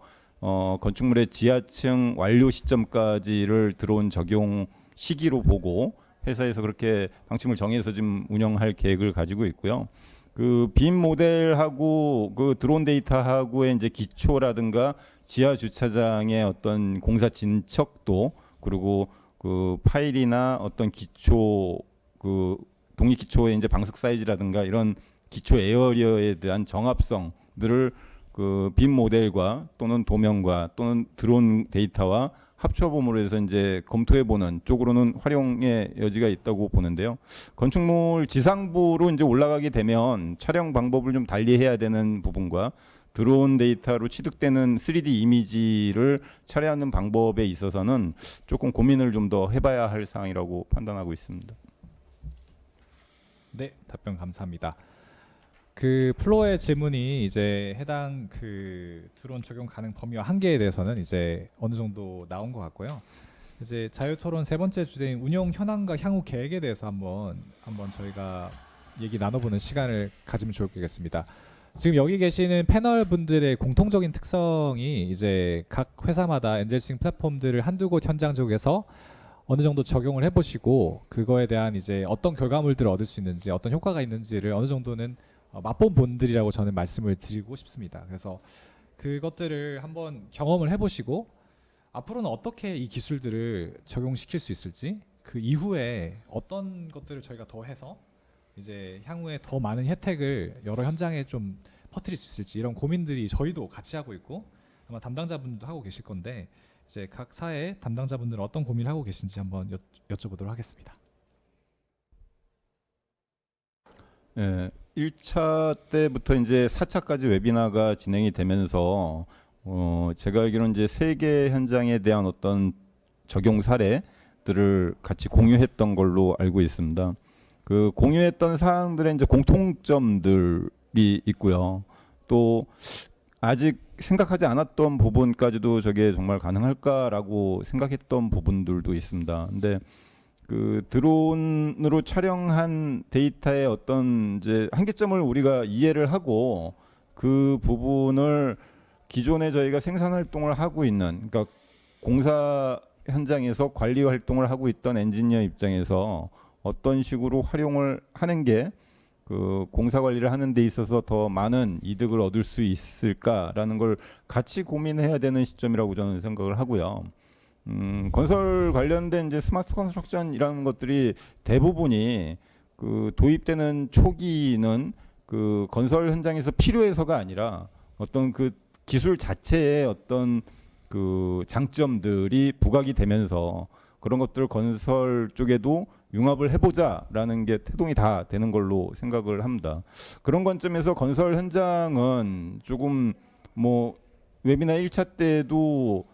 건축물의 지하층 완료 시점까지를 드론 적용 시기로 보고 회사에서 그렇게 방침을 정해서 지금 운영할 계획을 가지고 있고요. 그 빔 모델하고 그 드론 데이터하고의 이제 기초라든가 지하 주차장의 어떤 공사 진척도, 그리고 그 파일이나 어떤 기초 그 동의 기초의 이제 방석 사이즈라든가 이런 기초 에어리어에 대한 정합성들을 그 빔 모델과 또는 도면과 또는 드론 데이터와 합쳐봄으로 해서 이제 검토해보는 쪽으로는 활용의 여지가 있다고 보는데요. 건축물 지상부로 이제 올라가게 되면 촬영 방법을 좀 달리해야 되는 부분과 드론 데이터로 취득되는 3D 이미지를 처리하는 방법에 있어서는 조금 고민을 좀 더 해봐야 할 사항이라고 판단하고 있습니다. 네, 답변 감사합니다. 그 플로어의 질문이 이제 해당 그 드론 적용 가능 범위와 한계에 대해서는 이제 어느 정도 나온 것 같고요. 이제 자유토론 세 번째 주제인 운영 현황과 향후 계획에 대해서 한번 저희가 얘기 나눠보는 시간을 가지면 좋을 것 같습니다. 지금 여기 계시는 패널 분들의 공통적인 특성이 이제 각 회사마다 엔젤싱 플랫폼들을 한두 곳 현장 쪽에서 어느 정도 적용을 해보시고 그거에 대한 이제 어떤 결과물들을 얻을 수 있는지 어떤 효과가 있는지를 어느 정도는 맛본 분들이라고 저는 말씀을 드리고 싶습니다. 그래서 그것들을 한번 경험을 해보시고 앞으로는 어떻게 이 기술들을 적용시킬 수 있을지 그 이후에 어떤 것들을 저희가 더 해서 이제 향후에 더 많은 혜택을 여러 현장에 좀 퍼뜨릴 수 있을지 이런 고민들이 저희도 같이 하고 있고 아마 담당자분들도 하고 계실 건데 이제 각 사의 담당자분들은 어떤 고민을 하고 계신지 한번 여쭤보도록 하겠습니다. 예, 1차 때부터 이제 4차까지 웨비나가 진행이 되면서 제가 알기로는 이제 세계 현장에 대한 어떤 적용 사례들을 같이 공유했던 걸로 알고 있습니다. 그 공유했던 사항들의 이제 공통점들이 있고요. 또 아직 생각하지 않았던 부분까지도 저게 정말 가능할까라고 생각했던 부분들도 있습니다. 근데 그 드론으로 촬영한 데이터의 어떤 이제 한계점을 우리가 이해를 하고 그 부분을 기존에 저희가 생산 활동을 하고 있는 그러니까 공사 현장에서 관리 활동을 하고 있던 엔지니어 입장에서 어떤 식으로 활용을 하는 게 그 공사 관리를 하는 데 있어서 더 많은 이득을 얻을 수 있을까라는 걸 같이 고민해야 되는 시점이라고 저는 생각을 하고요. 건설 관련된 이제 스마트 컨스트럭션이라는 것들이 대부분이 그 도입되는 초기는 그 건설 현장에서 필요해서가 아니라 어떤 그 기술 자체의 어떤 그 장점들이 부각이 되면서 그런 것들 건설 쪽에도 융합을 해보자라는 게 태동이 다 되는 걸로 생각을 합니다. 그런 관점에서 건설 현장은 조금 뭐 웨비나 1차 때도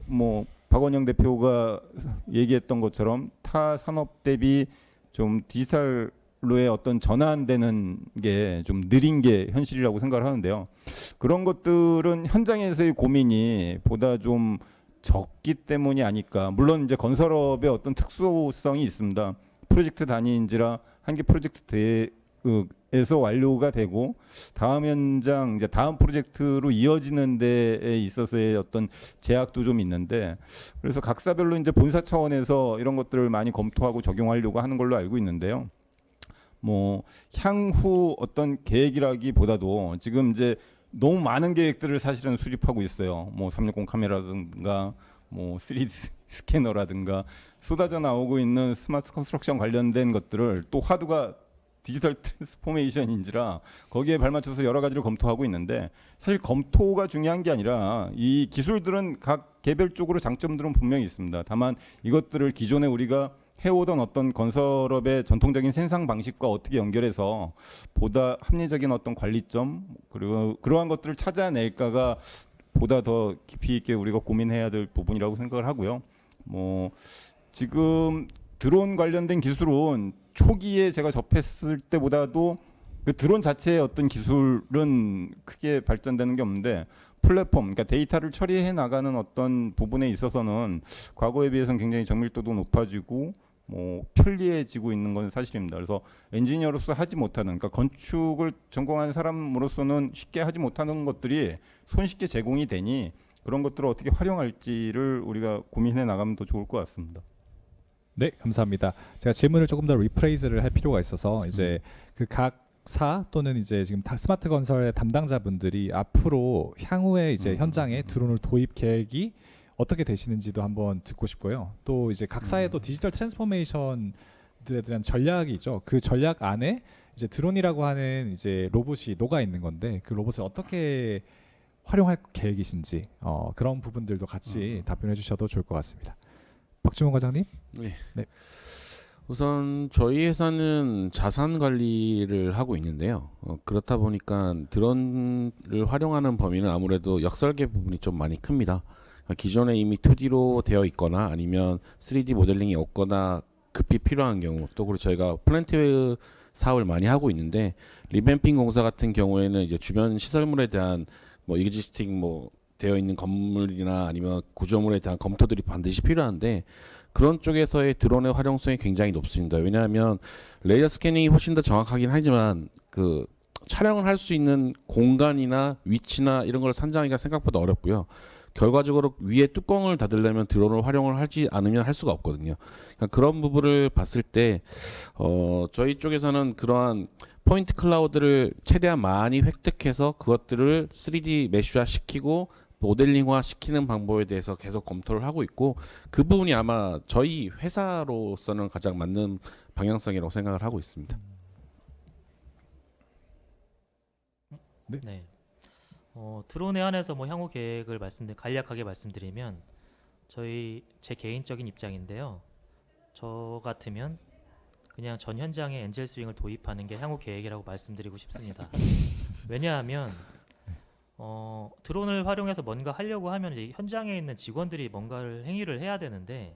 뭐 박원영 대표가 얘기했던 것처럼 타 산업 대비 좀 디지털로의 어떤 전환되는 게 좀 느린 게 현실이라고 생각을 하는데요. 그런 것들은 현장에서의 고민이 보다 좀 적기 때문이 아닐까. 물론 이제 건설업의 어떤 특수성이 있습니다. 프로젝트 단위인지라 한 개 프로젝트에서 완료가 되고 다음 현장 이제 다음 프로젝트로 이어지는 데에 있어서의 어떤 제약도 좀 있는데 그래서 각사별로 이제 본사 차원에서 이런 것들을 많이 검토하고 적용하려고 하는 걸로 알고 있는데요. 뭐 향후 어떤 계획이라기보다도 지금 이제 너무 많은 계획들을 사실은 수립하고 있어요. 뭐 360 카메라든가 뭐 3D 스캐너라든가 쏟아져 나오고 있는 스마트 컨스트럭션 관련된 것들을 또 화두가 디지털 트랜스포메이션인지라 거기에 발맞춰서 여러 가지를 검토하고 있는데 사실 검토가 중요한 게 아니라 이 기술들은 각 개별적으로 장점들은 분명히 있습니다. 다만 이것들을 기존에 우리가 해오던 어떤 건설업의 전통적인 생산 방식과 어떻게 연결해서 보다 합리적인 어떤 관리점 그리고 그러한 것들을 찾아낼까가 보다 더 깊이 있게 우리가 고민해야 될 부분이라고 생각을 하고요. 뭐 지금 드론 관련된 기술은 초기에 제가 접했을 때보다도 그 드론 자체의 어떤 기술은 크게 발전되는 게 없는데 플랫폼, 그러니까 데이터를 처리해 나가는 어떤 부분에 있어서는 과거에 비해서는 굉장히 정밀도도 높아지고 뭐 편리해지고 있는 건 사실입니다. 그래서 엔지니어로서 하지 못하는, 그러니까 건축을 전공한 사람으로서는 쉽게 하지 못하는 것들이 손쉽게 제공이 되니 그런 것들을 어떻게 활용할지를 우리가 고민해 나가면 더 좋을 것 같습니다. 네, 감사합니다. 제가 질문을 조금 더 리프레이즈를 할 필요가 있어서 이제 그 각 사 또는 이제 지금 스마트 건설의 담당자분들이 앞으로 향후에 이제 현장에 드론을 도입 계획이 어떻게 되시는지도 한번 듣고 싶고요. 또 이제 각 사의 또 디지털 트랜스포메이션들에 대한 전략이 있죠. 그 전략 안에 이제 드론이라고 하는 이제 로봇이 녹아 있는 건데 그 로봇을 어떻게 활용할 계획이신지 그런 부분들도 같이 답변해 주셔도 좋을 것 같습니다. 박주원 과장님. 네. 네. 우선 저희 회사는 자산 관리를 하고 있는데요. 그렇다 보니까 드론을 활용하는 범위는 아무래도 역설계 부분이 좀 많이 큽니다. 기존에 이미 2D로 되어 있거나 아니면 3D 모델링이 없거나 급히 필요한 경우, 또 그리고 저희가 플랜트 사업을 많이 하고 있는데 리뱀핑 공사 같은 경우에는 이제 주변 시설물에 대한 뭐 익지스팅 뭐 되어 있는 건물이나 아니면 구조물에 대한 검토들이 반드시 필요한데 그런 쪽에서의 드론의 활용성이 굉장히 높습니다. 왜냐하면 레이저 스캐닝이 훨씬 더 정확하긴 하지만 그 촬영을 할 수 있는 공간이나 위치나 이런 걸 산정하기가 생각보다 어렵고요. 결과적으로 위에 뚜껑을 닫으려면 드론을 활용을 하지 않으면 할 수가 없거든요. 그러니까 그런 부분을 봤을 때 저희 쪽에서는 그러한 포인트 클라우드를 최대한 많이 획득해서 그것들을 3D 메쉬화 시키고 모델링화 시키는 방법에 대해서 계속 검토를 하고 있고, 그 부분이 아마 저희 회사로서는 가장 맞는 방향성이라고 생각을 하고 있습니다. 네. 드론에 한해서 뭐 향후 계획을 간략하게 말씀드리면 제 개인적인 입장인데요. 저 같으면 그냥 전 현장에 엔젤 스윙을 도입하는 게 향후 계획이라고 말씀드리고 싶습니다. 왜냐하면 드론을 활용해서 뭔가 하려고 하면 이제 현장에 있는 직원들이 뭔가를 행위를 해야 되는데,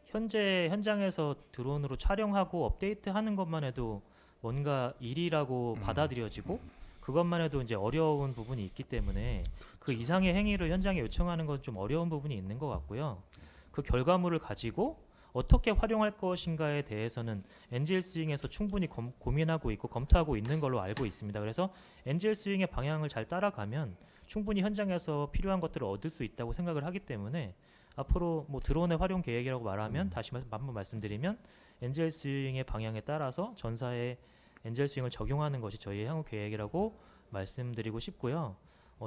현재 현장에서 드론으로 촬영하고 업데이트하는 것만 해도 뭔가 일이라고 받아들여지고, 그것만 해도 이제 어려운 부분이 있기 때문에 그 이상의 행위를 현장에 요청하는 건 좀 어려운 부분이 있는 것 같고요. 그 결과물을 가지고 어떻게 활용할 것인가에 대해서는 엔젤 스윙에서 충분히 고민하고 있고 검토하고 있는 걸로 알고 있습니다. 그래서 엔젤 스윙의 방향을 잘 따라가면 충분히 현장에서 필요한 것들을 얻을 수 있다고 생각을 하기 때문에, 앞으로 뭐 드론의 활용 계획이라고 말하면 다시 한번 말씀드리면 엔젤 스윙의 방향에 따라서 전사의 엔젤 스윙을 적용하는 것이 저희의 향후 계획이라고 말씀드리고 싶고요.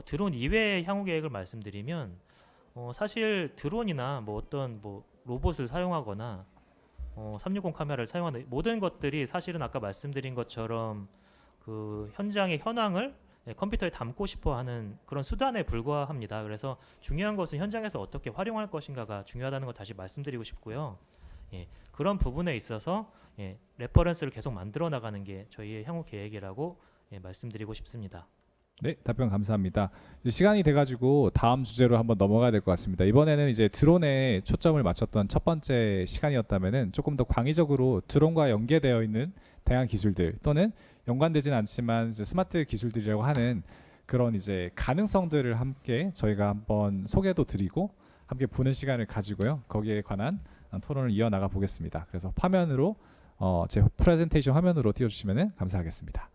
드론 이외의 향후 계획을 말씀드리면 사실 드론이나 뭐 어떤 뭐 로봇을 사용하거나 360 카메라를 사용하는 모든 것들이 사실은 아까 말씀드린 것처럼 그 현장의 현황을 컴퓨터에 담고 싶어 하는 그런 수단에 불과합니다. 그래서 중요한 것은 현장에서 어떻게 활용할 것인가가 중요하다는 걸 다시 말씀드리고 싶고요. 그런 부분에 있어서 레퍼런스를 계속 만들어 나가는 게 저희의 향후 계획이라고 말씀드리고 싶습니다. 네, 답변 감사합니다. 이제 시간이 돼가지고 다음 주제로 한번 넘어가야 될 것 같습니다. 이번에는 이제 드론에 초점을 맞췄던 첫 번째 시간이었다면은 조금 더 광의적으로 드론과 연계되어 있는 다양한 기술들, 또는 연관되진 않지만 이제 스마트 기술들이라고 하는 그런 이제 가능성들을 함께 저희가 한번 소개도 드리고 함께 보는 시간을 가지고요. 거기에 관한 토론을 이어나가 보겠습니다. 그래서 화면으로 제 프레젠테이션 화면으로 띄워주시면 감사하겠습니다.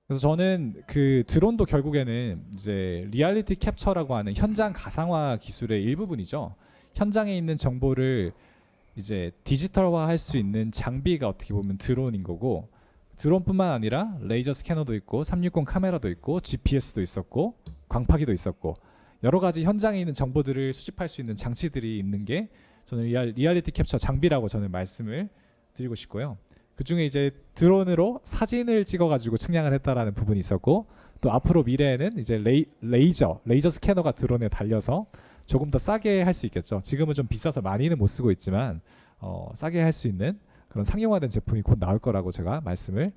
그래서 저는 그 드론도 결국에는 이제 리얼리티 캡처라고 하는 현장 가상화 기술의 일부분이죠. 현장에 있는 정보를 이제 디지털화 할 수 있는 장비가 어떻게 보면 드론인 거고, 드론뿐만 아니라 레이저 스캐너도 있고 360 카메라도 있고 GPS도 있었고 광파기도 있었고 여러 가지 현장에 있는 정보들을 수집할 수 있는 장치들이 있는 게 저는 리얼리티 캡처 장비라고 저는 말씀을 드리고 싶고요. 그 중에 이제 드론으로 사진을 찍어가지고 측량을 했다라는 부분이 있었고, 또 앞으로 미래에는 이제 레이저 스캐너가 드론에 달려서 조금 더 싸게 할 수 있겠죠. 지금은 좀 비싸서 많이는 못 쓰고 있지만 싸게 할 수 있는 그런 상용화된 제품이 곧 나올 거라고 제가 말씀을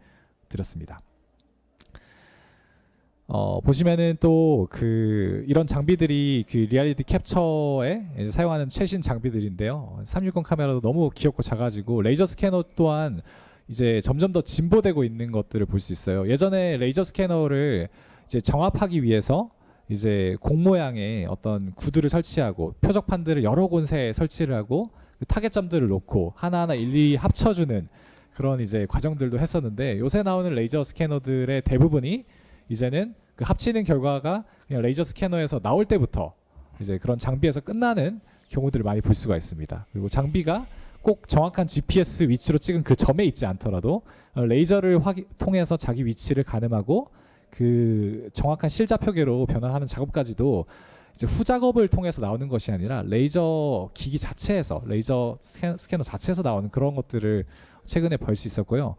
드렸습니다. 보시면은 또 그 이런 장비들이 그 리얼리티 캡처에 이제 사용하는 최신 장비들인데요. 360 카메라도 너무 귀엽고 작아지고 레이저 스캐너 또한 이제 점점 더 진보되고 있는 것들을 볼 수 있어요. 예전에 레이저 스캐너를 이제 정합하기 위해서 이제 공 모양의 어떤 구두를 설치하고 표적판들을 여러 곳에 설치를 하고 그 타겟점들을 놓고 하나하나 일일이 합쳐주는 그런 이제 과정들도 했었는데, 요새 나오는 레이저 스캐너들의 대부분이 이제는 그 합치는 결과가 그냥 레이저 스캐너에서 나올 때부터 이제 그런 장비에서 끝나는 경우들을 많이 볼 수가 있습니다. 그리고 장비가 꼭 정확한 GPS 위치로 찍은 그 점에 있지 않더라도 레이저를 통해서 자기 위치를 가늠하고 그 정확한 실자표계로 변환하는 작업까지도 이제 후작업을 통해서 나오는 것이 아니라 레이저 기기 자체에서 레이저 스캐너 자체에서 나오는 그런 것들을 최근에 볼 수 있었고요.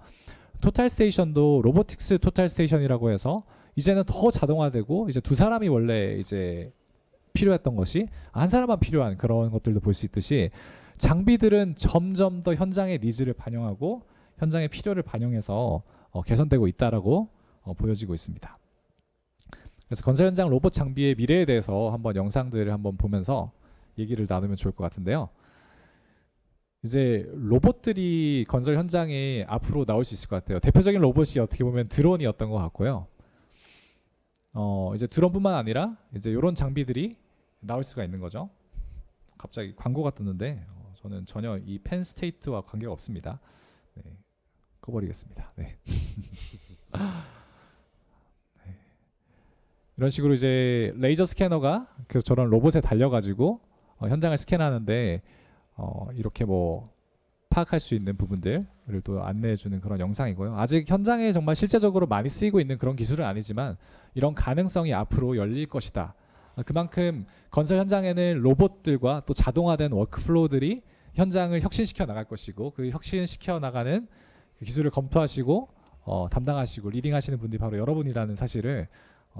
토탈 스테이션도 로보틱스 토탈 스테이션이라고 해서 이제는 더 자동화되고 이제 두 사람이 원래 이제 필요했던 것이 한 사람만 필요한 그런 것들도 볼 수 있듯이 장비들은 점점 더 현장의 니즈를 반영하고 현장의 필요를 반영해서 개선되고 있다라고 보여지고 있습니다. 그래서 건설 현장 로봇 장비의 미래에 대해서 한번 영상들을 한번 보면서 얘기를 나누면 좋을 것 같은데요. 이제 로봇들이 건설 현장에 앞으로 나올 수 있을 것 같아요. 대표적인 로봇이 어떻게 보면 드론이었던 것 같고요. 이제 드론뿐만 아니라 이제 이런 장비들이 나올 수가 있는 거죠. 갑자기 광고가 떴는데 저는 전혀 이 펜스테이트와 관계가 없습니다. 네. 꺼버리겠습니다. 네. 이런 식으로 이제 레이저 스캐너가 그 저런 로봇에 달려가지고 현장을 스캔하는데 이렇게 뭐 파악할 수 있는 부분들을 또 안내해주는 그런 영상이고요. 아직 현장에 정말 실제적으로 많이 쓰이고 있는 그런 기술은 아니지만 이런 가능성이 앞으로 열릴 것이다. 그만큼 건설 현장에는 로봇들과 또 자동화된 워크플로우들이 현장을 혁신시켜 나갈 것이고 그 혁신시켜 나가는 그 기술을 검토하시고 담당하시고 리딩하시는 분들이 바로 여러분이라는 사실을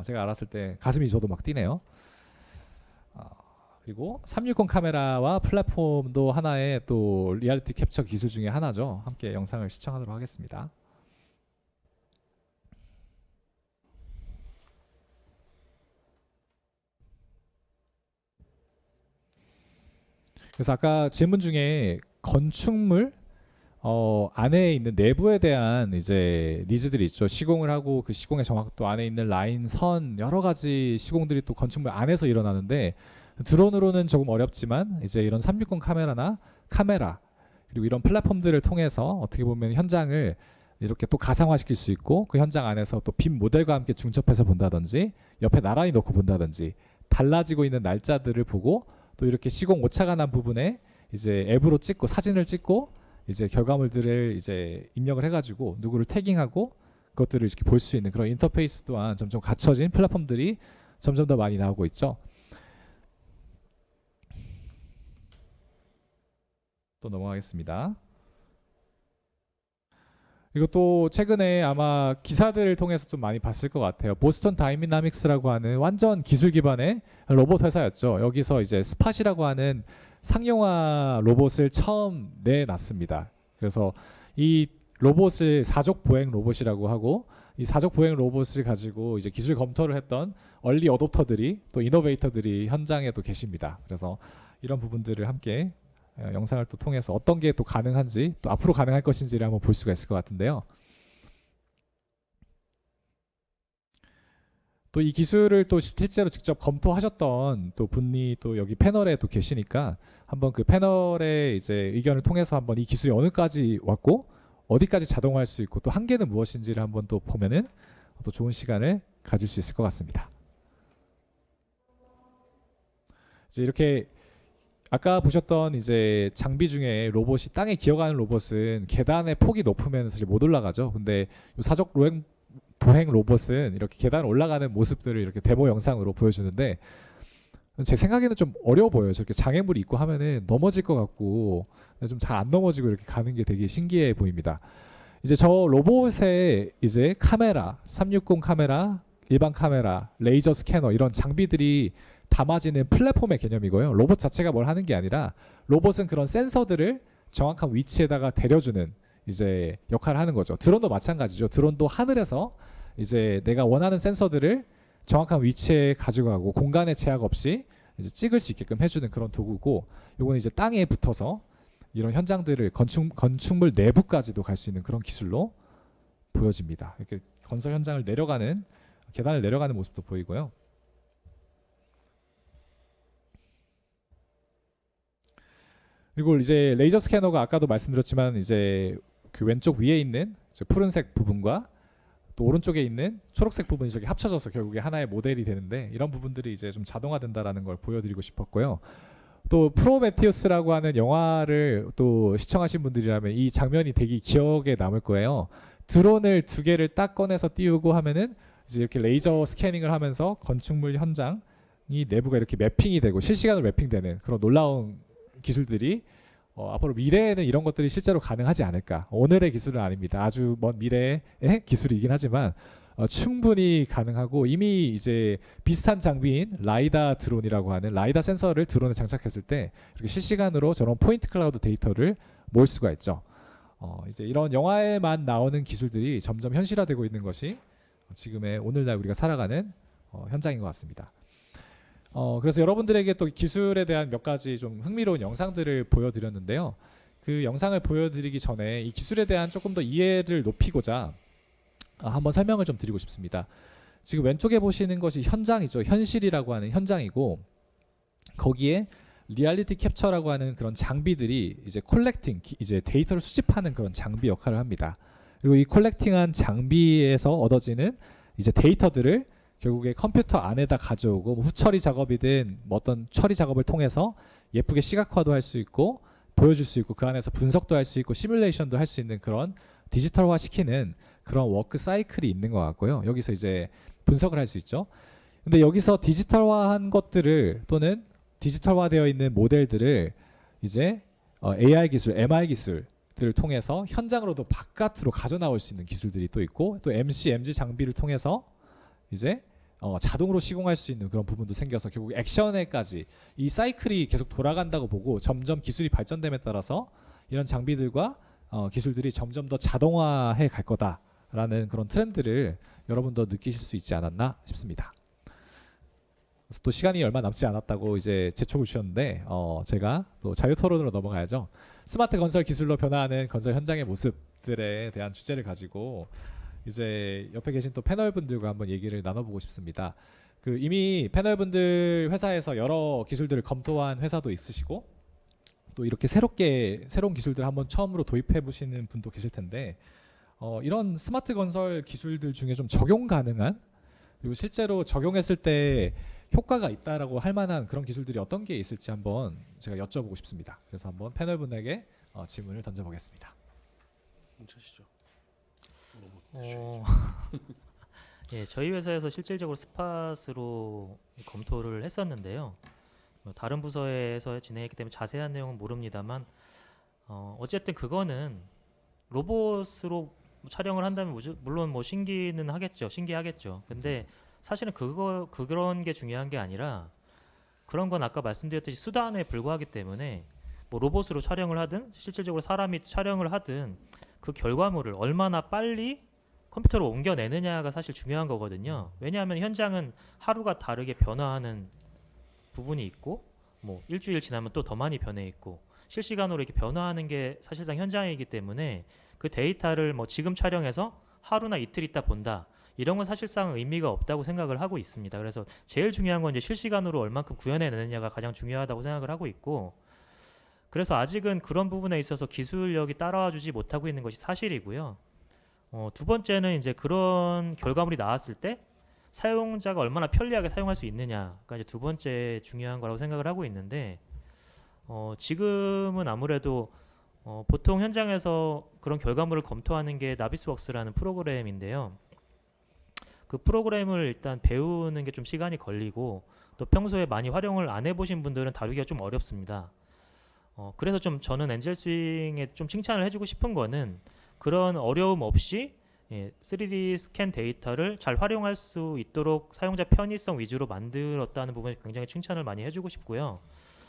제가 알았을 때 가슴이 저도 막 뛰네요. 그리고 360 카메라와 플랫폼도 하나의 또 리얼리티 캡처 기술 중에 하나죠. 함께 영상을 시청하도록 하겠습니다. 그래서 아까 질문 중에 건축물 안에 있는 내부에 대한 이제 니즈들이 있죠. 시공을 하고 그 시공의 정확도 안에 있는 라인, 선 여러 가지 시공들이 또 건축물 안에서 일어나는데 드론으로는 조금 어렵지만 이제 이런 360 카메라나 카메라 그리고 이런 플랫폼들을 통해서 어떻게 보면 현장을 이렇게 또 가상화시킬 수 있고 그 현장 안에서 또 빔 모델과 함께 중첩해서 본다든지 옆에 나란히 놓고 본다든지 달라지고 있는 날짜들을 보고 또 이렇게 시공 오차가 난 부분에 이제 앱으로 찍고 사진을 찍고 이제 결과물들을 이제 입력을 해가지고 누구를 태깅하고 그것들을 이렇게 볼 수 있는 그런 인터페이스 또한 점점 갖춰진 플랫폼들이 점점 더 많이 나오고 있죠. 또 넘어가겠습니다. 그리고 또 최근에 아마 기사들을 통해서 좀 많이 봤을 것 같아요. 보스턴 다이내믹스라고 하는 완전 기술 기반의 로봇 회사였죠. 여기서 이제 스팟이라고 하는 상용화 로봇을 처음 내놨습니다. 그래서 이 로봇을 사족 보행 로봇이라고 하고 이 사족 보행 로봇을 가지고 이제 기술 검토를 했던 얼리 어댑터들이 또 이노베이터들이 현장에도 계십니다. 그래서 이런 부분들을 함께 영상을 또 통해서 어떤 게 또 가능한지 또 앞으로 가능할 것인지를 한번 볼 수가 있을 것 같은데요. 또 이 기술을 또 실제로 직접 검토하셨던 또 분이 또 여기 패널에 또 계시니까 한번 그 패널의 이제 의견을 통해서 한번 이 기술이 어느까지 왔고 어디까지 자동화할 수 있고 또 한계는 무엇인지를 한번 또 보면은 또 좋은 시간을 가질 수 있을 것 같습니다. 이제 이렇게 아까 보셨던 이제 장비 중에 로봇이 땅에 기어가는 로봇은 계단의 폭이 높으면 사실 못 올라가죠. 근데 이 사족 보행 로봇은 이렇게 계단 올라가는 모습들을 이렇게 데모 영상으로 보여주는데 제 생각에는 좀 어려워 보여요. 저렇게 장애물이 있고 하면은 넘어질 것 같고 좀 잘 안 넘어지고 이렇게 가는 게 되게 신기해 보입니다. 이제 저 로봇에 이제 카메라, 360 카메라, 일반 카메라, 레이저 스캐너 이런 장비들이 담아지는 플랫폼의 개념이고요. 로봇 자체가 뭘 하는 게 아니라 로봇은 그런 센서들을 정확한 위치에다가 데려주는 이제 역할을 하는 거죠. 드론도 마찬가지죠. 드론도 하늘에서 이제 내가 원하는 센서들을 정확한 위치에 가져가고 공간의 제약 없이 이제 찍을 수 있게끔 해주는 그런 도구고, 요거는 이제 땅에 붙어서 이런 현장들을 건축물 내부까지도 갈 수 있는 그런 기술로 보여집니다. 이렇게 건설 현장을 내려가는 계단을 내려가는 모습도 보이고요. 그리고 이제 레이저 스캐너가 아까도 말씀드렸지만 이제 그 왼쪽 위에 있는 푸른색 부분과 또 오른쪽에 있는 초록색 부분이 저기 합쳐져서 결국에 하나의 모델이 되는데, 이런 부분들이 이제 좀 자동화된다라는 걸 보여드리고 싶었고요. 또 프로메티우스라고 하는 영화를 또 시청하신 분들이라면 이 장면이 되게 기억에 남을 거예요. 드론을 두 개를 딱 꺼내서 띄우고 하면은 이제 이렇게 레이저 스캐닝을 하면서 건축물 현장이 내부가 이렇게 매핑이 되고 실시간으로 매핑되는 그런 놀라운 기술들이 앞으로 미래에는 이런 것들이 실제로 가능하지 않을까. 오늘의 기술은 아닙니다. 아주 먼 미래의 기술이긴 하지만 충분히 가능하고, 이미 이제 비슷한 장비인 라이다 드론이라고 하는 라이다 센서를 드론에 장착했을 때 이렇게 실시간으로 저런 포인트 클라우드 데이터를 모을 수가 있죠. 이제 이런 영화에만 나오는 기술들이 점점 현실화되고 있는 것이 지금의 오늘날 우리가 살아가는 현장인 것 같습니다. 그래서 여러분들에게 또 기술에 대한 몇 가지 좀 흥미로운 영상들을 보여드렸는데요. 그 영상을 보여드리기 전에 이 기술에 대한 조금 더 이해를 높이고자 한번 설명을 좀 드리고 싶습니다. 지금 왼쪽에 보시는 것이 현장이죠. 현실이라고 하는 현장이고, 거기에 리얼리티 캡처라고 하는 그런 장비들이 이제 콜렉팅, 이제 데이터를 수집하는 그런 장비 역할을 합니다. 그리고 이 컬렉팅한 장비에서 얻어지는 이제 데이터들을 결국에 컴퓨터 안에다 가져오고 뭐 후처리 작업이든 뭐 어떤 처리 작업을 통해서 예쁘게 시각화도 할 수 있고 보여줄 수 있고 그 안에서 분석도 할 수 있고 시뮬레이션도 할 수 있는 그런 디지털화 시키는 그런 워크 사이클이 있는 것 같고요. 여기서 이제 분석을 할 수 있죠. 근데 여기서 디지털화한 것들을 또는 디지털화되어 있는 모델들을 이제 AR 기술, MR 기술들을 통해서 현장으로도 바깥으로 가져 나올 수 있는 기술들이 또 있고 또 MC, MG 장비를 통해서 이제 자동으로 시공할 수 있는 그런 부분도 생겨서 결국 액션에까지 이 사이클이 계속 돌아간다고 보고 점점 기술이 발전됨에 따라서 이런 장비들과 기술들이 점점 더 자동화해 갈 거다라는 그런 트렌드를 여러분도 느끼실 수 있지 않았나 싶습니다. 그래서 또 시간이 얼마 남지 않았다고 이제 재촉을 주셨는데 제가 또 자유 토론으로 넘어가야죠. 스마트 건설 기술로 변화하는 건설 현장의 모습들에 대한 주제를 가지고 이제 옆에 계신 또 패널 분들과 한번 얘기를 나눠보고 싶습니다. 그 이미 패널 분들 회사에서 여러 기술들을 검토한 회사도 있으시고 또 이렇게 새로운 기술들 한번 처음으로 도입해 보시는 분도 계실 텐데 이런 스마트 건설 기술들 중에 좀 적용 가능한 그리고 실제로 적용했을 때 효과가 있다라고 할 만한 그런 기술들이 어떤 게 있을지 한번 제가 여쭤보고 싶습니다. 그래서 한번 패널 분에게 질문을 던져보겠습니다. 하시죠. 예, 저희 회사에서 실질적으로 스팟으로 검토를 했었는데요. 다른 부서에서 진행했기 때문에 자세한 내용은 모릅니다만 어쨌든 그거는 로봇으로 촬영을 한다면 물론 뭐 신기하겠죠. 근데 사실은 그런 게 중요한 게 아니라 그런 건 아까 말씀드렸듯이 수단에 불과하기 때문에 뭐 로봇으로 촬영을 하든 실질적으로 사람이 촬영을 하든 그 결과물을 얼마나 빨리 컴퓨터로 옮겨내느냐가 사실 중요한 거거든요. 왜냐하면 현장은 하루가 다르게 변화하는 부분이 있고 뭐 일주일 지나면 또 더 많이 변해 있고 실시간으로 이렇게 변화하는 게 사실상 현장이기 때문에 그 데이터를 뭐 지금 촬영해서 하루나 이틀 있다 본다 이런 건 사실상 의미가 없다고 생각을 하고 있습니다. 그래서 제일 중요한 건 이제 실시간으로 얼만큼 구현해내느냐가 가장 중요하다고 생각을 하고 있고 그래서 아직은 그런 부분에 있어서 기술력이 따라와주지 못하고 있는 것이 사실이고요. 두 번째는 이제 그런 결과물이 나왔을 때 사용자가 얼마나 편리하게 사용할 수 있느냐가 이제 두 번째 중요한 거라고 생각을 하고 있는데 지금은 아무래도 보통 현장에서 그런 결과물을 검토하는 게 나비스웍스라는 프로그램인데요. 그 프로그램을 일단 배우는 게 좀 시간이 걸리고 또 평소에 많이 활용을 안 해보신 분들은 다루기가 좀 어렵습니다. 그래서 좀 저는 엔젤 스윙에 좀 칭찬을 해주고 싶은 거는 그런 어려움 없이 3D 스캔 데이터를 잘 활용할 수 있도록 사용자 편의성 위주로 만들었다는 부분에 굉장히 칭찬을 많이 해주고 싶고요.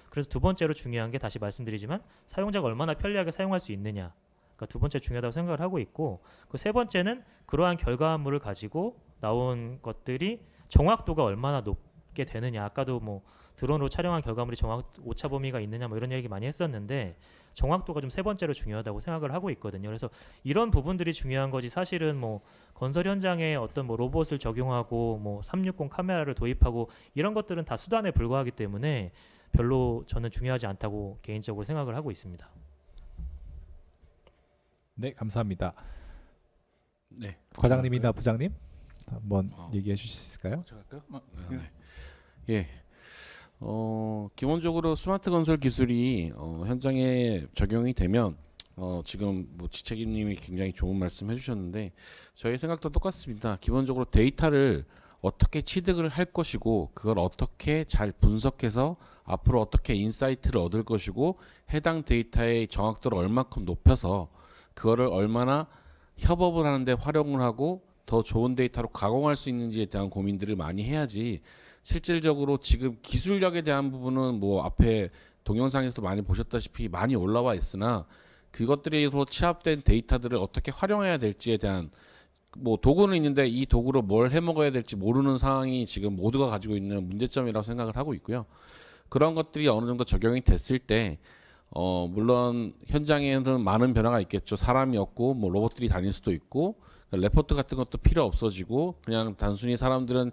그래서 두 번째로 중요한 게 다시 말씀드리지만 사용자가 얼마나 편리하게 사용할 수 있느냐. 그러니까 두 번째 중요하다고 생각을 하고 있고 그 세 번째는 그러한 결과물을 가지고 나온 것들이 정확도가 얼마나 높게 되느냐. 아까도 뭐 드론으로 촬영한 결과물이 오차 범위가 있느냐 뭐 이런 얘기 많이 했었는데 정확도가 좀 세 번째로 중요하다고 생각을 하고 있거든요. 그래서 이런 부분들이 중요한 거지 사실은 뭐 건설 현장에 어떤 뭐 로봇을 적용하고 뭐 360 카메라를 도입하고 이런 것들은 다 수단에 불과하기 때문에 별로 저는 중요하지 않다고 개인적으로 생각을 하고 있습니다. 네, 감사합니다. 네. 과장님이나 부장님 한번 얘기해 주실 수 있을까요? 제가 할까요? 네. 예. 기본적으로 스마트 건설 기술이 현장에 적용이 되면 지금 뭐 지책임님이 굉장히 좋은 말씀 해주셨는데 저희 생각도 똑같습니다. 기본적으로 데이터를 어떻게 취득을 할 것이고 그걸 어떻게 잘 분석해서 앞으로 어떻게 인사이트를 얻을 것이고 해당 데이터의 정확도를 얼마큼 높여서 그거를 얼마나 협업을 하는데 활용을 하고 더 좋은 데이터로 가공할 수 있는지에 대한 고민들을 많이 해야지 실질적으로 지금 기술력에 대한 부분은 뭐 앞에 동영상에서도 많이 보셨다시피 많이 올라와 있으나 그것들로 취합된 데이터들을 어떻게 활용해야 될지에 대한 뭐 도구는 있는데 이 도구로 뭘 해먹어야 될지 모르는 상황이 지금 모두가 가지고 있는 문제점이라고 생각을 하고 있고요. 그런 것들이 어느 정도 적용이 됐을 때 물론 현장에는 많은 변화가 있겠죠. 사람이 없고 뭐 로봇들이 다닐 수도 있고 레포트 같은 것도 필요 없어지고 그냥 단순히 사람들은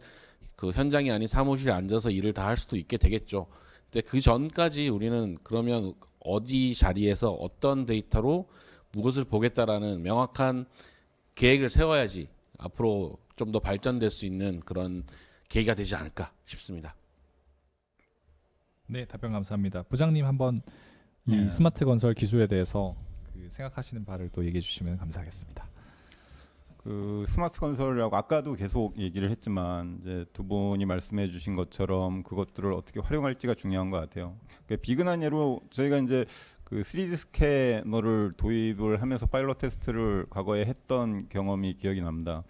그 현장이 아닌 사무실에 앉아서 일을 다 할 수도 있게 되겠죠. 근데 그 전까지 우리는 그러면 어디 자리에서 어떤 데이터로 무엇을 보겠다라는 명확한 계획을 세워야지 앞으로 좀 더 발전될 수 있는 그런 계기가 되지 않을까 싶습니다. 네, 답변 감사합니다. 부장님 한번 이 네. 스마트 건설 기술에 대해서 그 생각하시는 바를 또 얘기해 주시면 감사하겠습니다. 그 스마트 건설이라고 아까도 계속 얘기를 했지만 이제 두 분이 말씀해 주신 것처럼 그것들을 어떻게 활용할지가 중요한 것 같아요. 그러니까 비근한 예로 저희가 이제 그 3D 스캐너를 도입을 하면서 파일럿 테스트를 과거에 했던 경험이 기억이 납니다.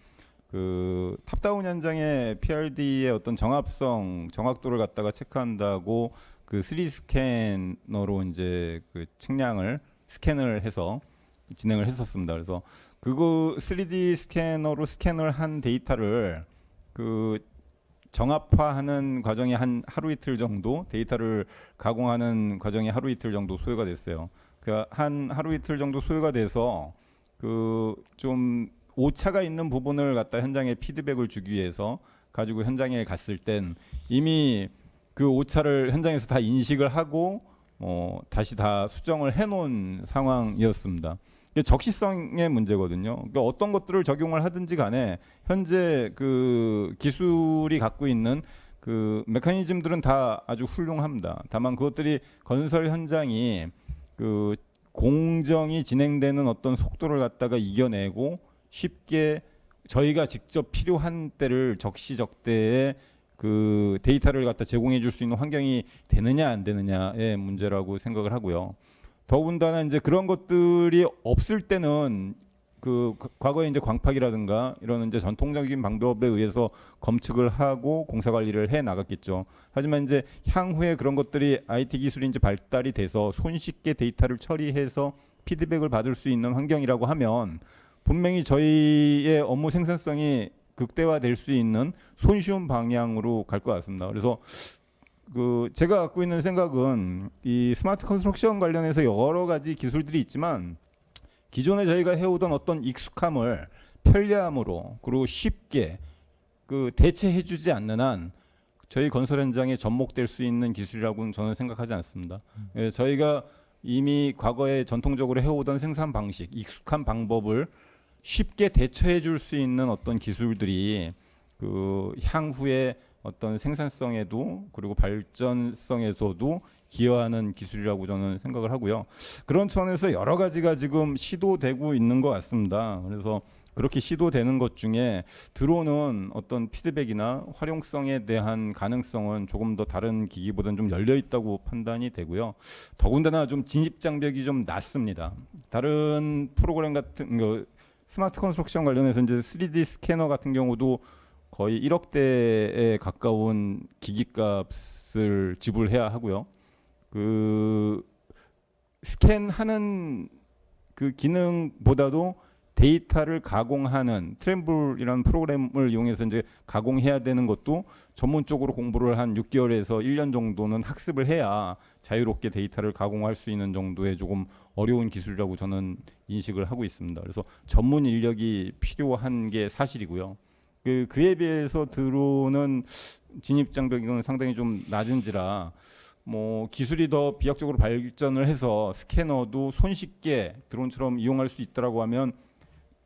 그 탑다운 현장의 PRD의 어떤 정합성, 정확도를 갖다가 체크한다고 그 3D 스캐너로 이제 그 측량을 스캔을 해서 진행을 했었습니다. 그래서 그거 3D 스캐너로 스캔을 한 데이터를 그 정합화하는 과정이 한 하루 이틀 정도, 데이터를 가공하는 과정이 하루 이틀 정도 소요가 됐어요. 그 한 하루 이틀 정도 소요가 돼서 그 좀 오차가 있는 부분을 갖다 현장에 피드백을 주기 위해서 가지고 현장에 갔을 땐 이미 그 오차를 현장에서 다 인식을 하고 다시 다 수정을 해놓은 상황이었습니다. 이게 적시성의 문제거든요. 그러니까 어떤 것들을 적용을 하든지 간에 현재 그 기술이 갖고 있는 그 메커니즘들은 다 아주 훌륭합니다. 다만 그것들이 건설 현장이 그 공정이 진행되는 어떤 속도를 갖다가 이겨내고 쉽게 저희가 직접 필요한 때를 적시적대에 그 데이터를 갖다 제공해 줄 수 있는 환경이 되느냐 안 되느냐의 문제라고 생각을 하고요. 더군다나 이제 그런 것들이 없을 때는 그 과거에 이제 광팍이라든가 이런 이제 전통적인 방법에 의해서 검측을 하고 공사 관리를 해 나갔겠죠. 하지만 이제 향후에 그런 것들이 IT 기술이 이제 발달이 돼서 손쉽게 데이터를 처리해서 피드백을 받을 수 있는 환경이라고 하면 분명히 저희의 업무 생산성이 극대화될 수 있는 손쉬운 방향으로 갈 것 같습니다. 그래서 그 제가 갖고 있는 생각은 이 스마트 컨스트럭션 관련해서 여러 가지 기술들이 있지만 기존에 저희가 해오던 어떤 익숙함을 편리함으로 그리고 쉽게 그 대체해주지 않는 한 저희 건설 현장에 접목될 수 있는 기술이라고는 저는 생각하지 않습니다. 예, 저희가 이미 과거에 전통적으로 해오던 생산 방식, 익숙한 방법을 쉽게 대처해 줄 수 있는 어떤 기술들이 그 향후에 어떤 생산성에도 그리고 발전성에서도 기여하는 기술이라고 저는 생각을 하고요. 그런 차원에서 여러 가지가 지금 시도되고 있는 것 같습니다. 그래서 그렇게 시도되는 것 중에 들어오는 어떤 피드백이나 활용성에 대한 가능성은 조금 더 다른 기기보다는 좀 열려 있다고 판단이 되고요. 더군다나 좀 진입 장벽이 좀 낮습니다. 다른 프로그램 같은 거 스마트 컨스트럭션 관련해서 이제 3D 스캐너 같은 경우도 거의 1억대에 가까운 기기값을 지불해야 하고요. 그 스캔하는 그 기능보다도 데이터를 가공하는 트램블이라는 프로그램을 이용해서 이제 가공해야 되는 것도 전문적으로 공부를 한 6개월에서 1년 정도는 학습을 해야 자유롭게 데이터를 가공할 수 있는 정도의 조금 어려운 기술이라고 저는 인식을 하고 있습니다. 그래서 전문 인력이 필요한 게 사실이고요. 그에 비해서 들어오는 진입 장벽은 상당히 좀 낮은지라 뭐 기술이 더 비약적으로 발전을 해서 스캐너도 손쉽게 드론처럼 이용할 수 있다라고 하면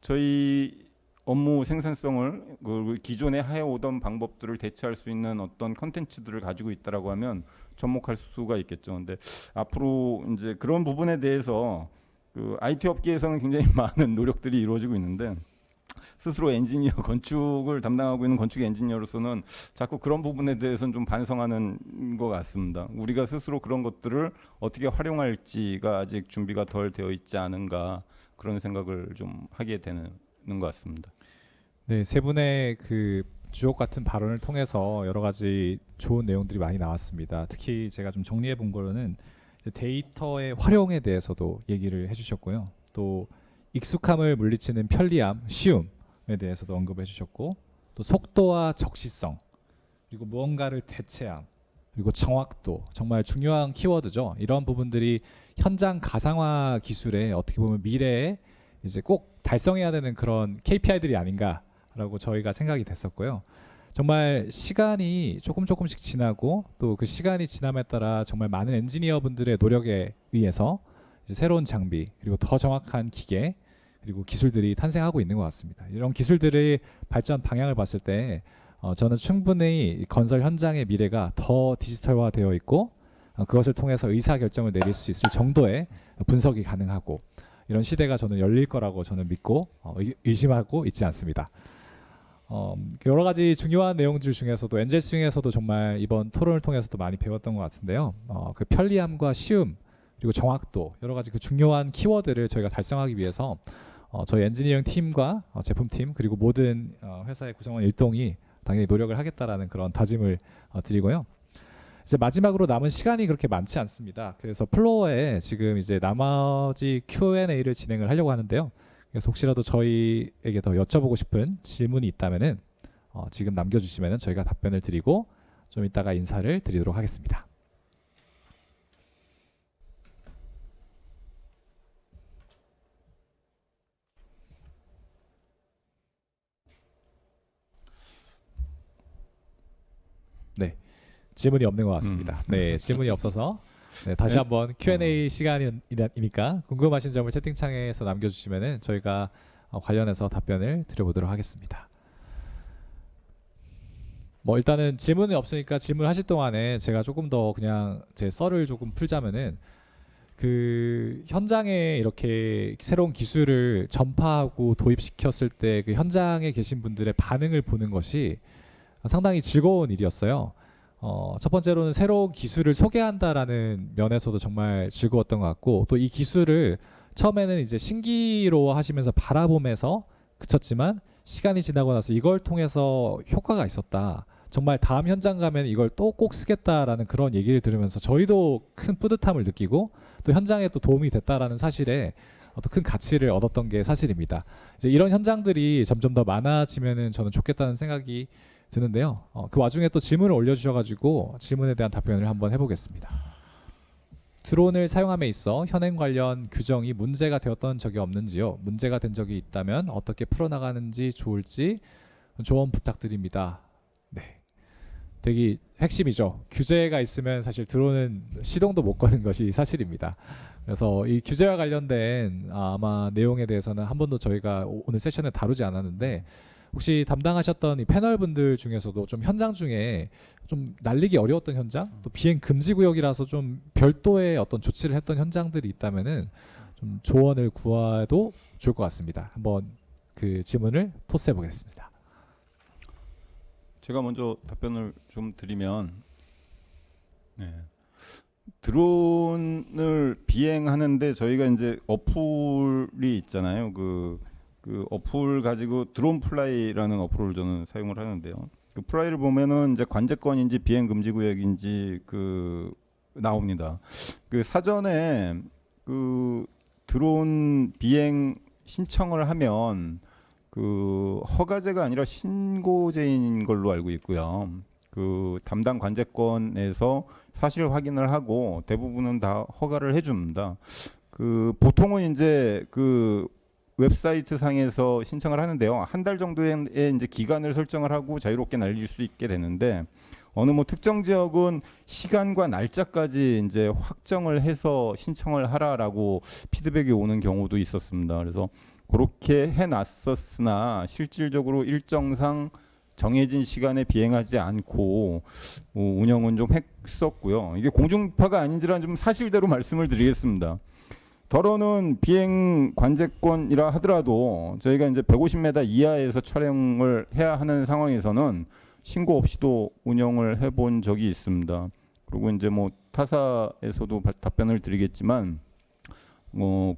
저희 업무 생산성을 그 기존에 해오던 방법들을 대체할 수 있는 어떤 컨텐츠들을 가지고 있다라고 하면 접목할 수가 있겠죠. 근데 앞으로 이제 그런 부분에 대해서 그 IT 업계에서는 굉장히 많은 노력들이 이루어지고 있는데 스스로 엔지니어 건축을 담당하고 있는 건축 엔지니어로서는 자꾸 그런 부분에 대해서는 좀 반성하는 것 같습니다. 우리가 스스로 그런 것들을 어떻게 활용할지가 아직 준비가 덜 되어 있지 않은가 그런 생각을 좀 하게 되는 것 같습니다. 네, 세 분의 그 주옥 같은 발언을 통해서 여러 가지 좋은 내용들이 많이 나왔습니다. 특히 제가 좀 정리해 본 거로는 이제 데이터의 활용에 대해서도 얘기를 해주셨고요. 또 익숙함을 물리치는 편리함, 쉬움에 대해서도 언급해 주셨고, 또 속도와 적시성, 그리고 무언가를 대체함, 그리고 정확도, 정말 중요한 키워드죠. 이런 부분들이 현장 가상화 기술의 어떻게 보면 미래에 이제 꼭 달성해야 되는 그런 KPI들이 아닌가라고 저희가 생각이 됐었고요. 정말 시간이 조금씩 지나고 또 그 시간이 지남에 따라 정말 많은 엔지니어 분들의 노력에 의해서 이제 새로운 장비 그리고 더 정확한 기계 그리고 기술들이 탄생하고 있는 것 같습니다. 이런 기술들의 발전 방향을 봤을 때 저는 충분히 건설 현장의 미래가 더 디지털화되어 있고 그것을 통해서 의사 결정을 내릴 수 있을 정도의 분석이 가능하고 이런 시대가 저는 열릴 거라고 저는 믿고 의심하고 있지 않습니다. 여러 가지 중요한 내용들 중에서도 엔젤 스윙에서도 정말 이번 토론을 통해서도 많이 배웠던 것 같은데요. 그 편리함과 쉬움 그리고 정확도 여러 가지 그 중요한 키워드를 저희가 달성하기 위해서 저희 엔지니어링 팀과 제품팀 그리고 모든 회사의 구성원 일동이 당연히 노력을 하겠다라는 그런 다짐을 드리고요. 이제 마지막으로 남은 시간이 그렇게 많지 않습니다. 그래서 플로어에 지금 이제 나머지 Q&A를 진행을 하려고 하는데요. 그래서 혹시라도 저희에게 더 여쭤보고 싶은 질문이 있다면은 지금 남겨주시면은 저희가 답변을 드리고 좀 이따가 인사를 드리도록 하겠습니다. 네, 질문이 없는 것 같습니다. 네, 질문이 없어서 네, 다시 네. 한번 Q&A 시간이니까 궁금하신 점을 채팅창에서 남겨주시면은 저희가 관련해서 답변을 드려보도록 하겠습니다. 뭐 일단은 질문이 없으니까 질문하실 동안에 제가 조금 더 그냥 제 썰을 조금 풀자면은 그 현장에 이렇게 새로운 기술을 전파하고 도입시켰을 때 그 현장에 계신 분들의 반응을 보는 것이 상당히 즐거운 일이었어요. 첫 번째로는 새로운 기술을 소개한다라는 면에서도 정말 즐거웠던 것 같고 또 이 기술을 처음에는 이제 신기로하시면서 바라보면서 그쳤지만 시간이 지나고 나서 이걸 통해서 효과가 있었다. 정말 다음 현장 가면 이걸 또 꼭 쓰겠다라는 그런 얘기를 들으면서 저희도 큰 뿌듯함을 느끼고 또 현장에 또 도움이 됐다라는 사실에 어떤 큰 가치를 얻었던 게 사실입니다. 이제 이런 현장들이 점점 더 많아지면은 저는 좋겠다는 생각이 드는데요. 그 와중에 또 질문을 올려주셔가지고 질문에 대한 답변을 한번 해보겠습니다. 드론을 사용함에 있어 현행 관련 규정이 문제가 되었던 적이 없는지요? 문제가 된 적이 있다면 어떻게 풀어나가는지 좋을지 조언 부탁드립니다. 네, 되게 핵심이죠. 규제가 있으면 사실 드론은 시동도 못 거는 것이 사실입니다. 그래서 이 규제와 관련된 아마 내용에 대해서는 한 번도 저희가 오늘 세션에 다루지 않았는데 혹시 담당하셨던 이 패널 분들 중에서도 좀 현장 중에 좀 날리기 어려웠던 현장, 또 비행 금지 구역이라서 좀 별도의 어떤 조치를 했던 현장들이 있다면은 좀 조언을 구해도 좋을 것 같습니다. 한번 그 질문을 토스해 보겠습니다. 제가 먼저 답변을 좀 드리면, 네. 드론을 비행하는데 저희가 이제 어플이 있잖아요. 그 어플 가지고 드론 플라이라는 어플을 저는 사용을 하는데요. 그 플라이를 보면은 이제 관제권인지 비행 금지 구역인지 나옵니다. 그 사전에 그 드론 비행 신청을 하면 그 허가제가 아니라 신고제인 걸로 알고 있고요. 그 담당 관제권에서 사실 확인을 하고 대부분은 다 허가를 해줍니다. 그 보통은 이제 그 웹사이트 상에서 신청을 하는데요. 한 달 정도의 이제 기간을 설정을 하고 자유롭게 날릴 수 있게 되는데 어느 뭐 특정 지역은 시간과 날짜까지 이제 확정을 해서 신청을 하라라고 피드백이 오는 경우도 있었습니다. 그래서 그렇게 해놨었으나 실질적으로 일정상 정해진 시간에 비행하지 않고 운영은 좀 했었고요. 이게 공중파가 아닌지라 좀 사실대로 말씀을 드리겠습니다. 더러는 비행 관제권이라 하더라도 저희가 이제 150m 이하에서 촬영을 해야 하는 상황에서는 신고 없이도 운영을 해본 적이 있습니다. 그리고 이제 뭐 타사에서도 답변을 드리겠지만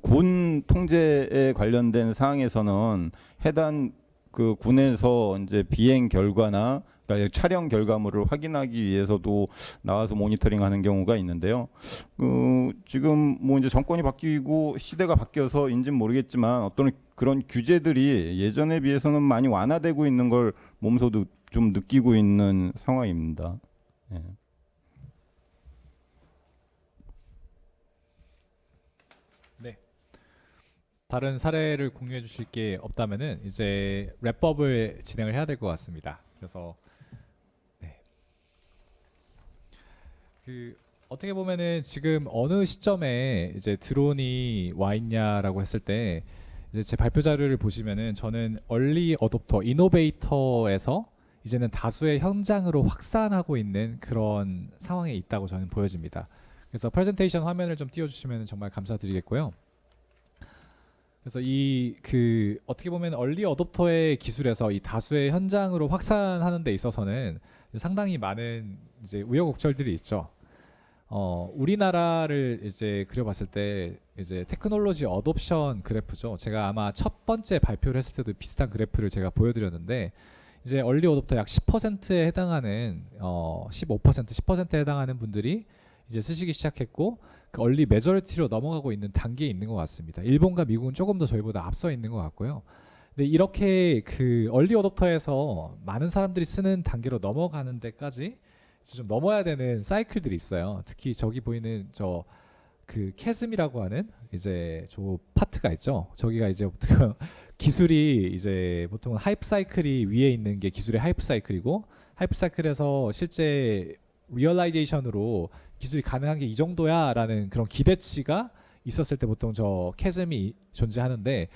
군 통제에 관련된 사항에서는 해당 그 군에서 이제 비행 결과나 그러니까 촬영 결과물을 확인하기 위해서도 나와서 모니터링하는 경우가 있는데요. 지금 뭐 이제 정권이 바뀌고 시대가 바뀌어서인지는 모르겠지만 어떤 그런 규제들이 예전에 비해서는 많이 완화되고 있는 걸 몸소도 좀 느끼고 있는 상황입니다. 예. 네. 다른 사례를 공유해 주실 게 없다면은 이제 랩법을 진행을 해야 될 것 같습니다. 그래서 네. 그 어떻게 보면은 지금 어느 시점에 이제 드론이 와 있냐라고 했을 때 이제 제 발표 자료를 보시면은 저는 얼리 어댑터, 이노베이터에서 이제는 다수의 현장으로 확산하고 있는 그런 상황에 있다고 저는 보여집니다. 그래서 프레젠테이션 화면을 좀 띄워주시면 정말 감사드리겠고요. 그래서 이 그 어떻게 보면 얼리 어댑터의 기술에서 이 다수의 현장으로 확산하는 데 있어서는 상당히 많은 이제 우여곡절들이 있죠. 우리나라를 이제 그려봤을 때 이제 테크놀로지 어돛션 그래프죠. 제가 아마 첫 번째 발표를 했을 때도 비슷한 그래프를 제가 보여드렸는데 이제 얼리 어댑터 약 10%에 해당하는 15% 10%에 해당하는 분들이 이제 쓰시기 시작했고 그 얼리 메저리티로 넘어가고 있는 단계에 있는 것 같습니다. 일본과 미국은 조금 더 저희보다 앞서 있는 것 같고요. 근데 이렇게 그 얼리 어댑터에서 많은 사람들이 쓰는 단계로 넘어가는 데까지 좀 넘어야 되는 사이클들이 있어요. 특히 저기 보이는 저 그 캐즘이라고 하는 이제 저 파트가 있죠. 저기가 이제 어떻게 보면 기술이 이제 보통 하이프 사이클이 위에 있는 게 기술의 하이프 사이클이고 하이프 사이클에서 실제 리얼라이제이션으로 기술이 가능한 게 이 정도야라는 그런 기대치가 있었을 때 보통 저 캐즘이 존재하는데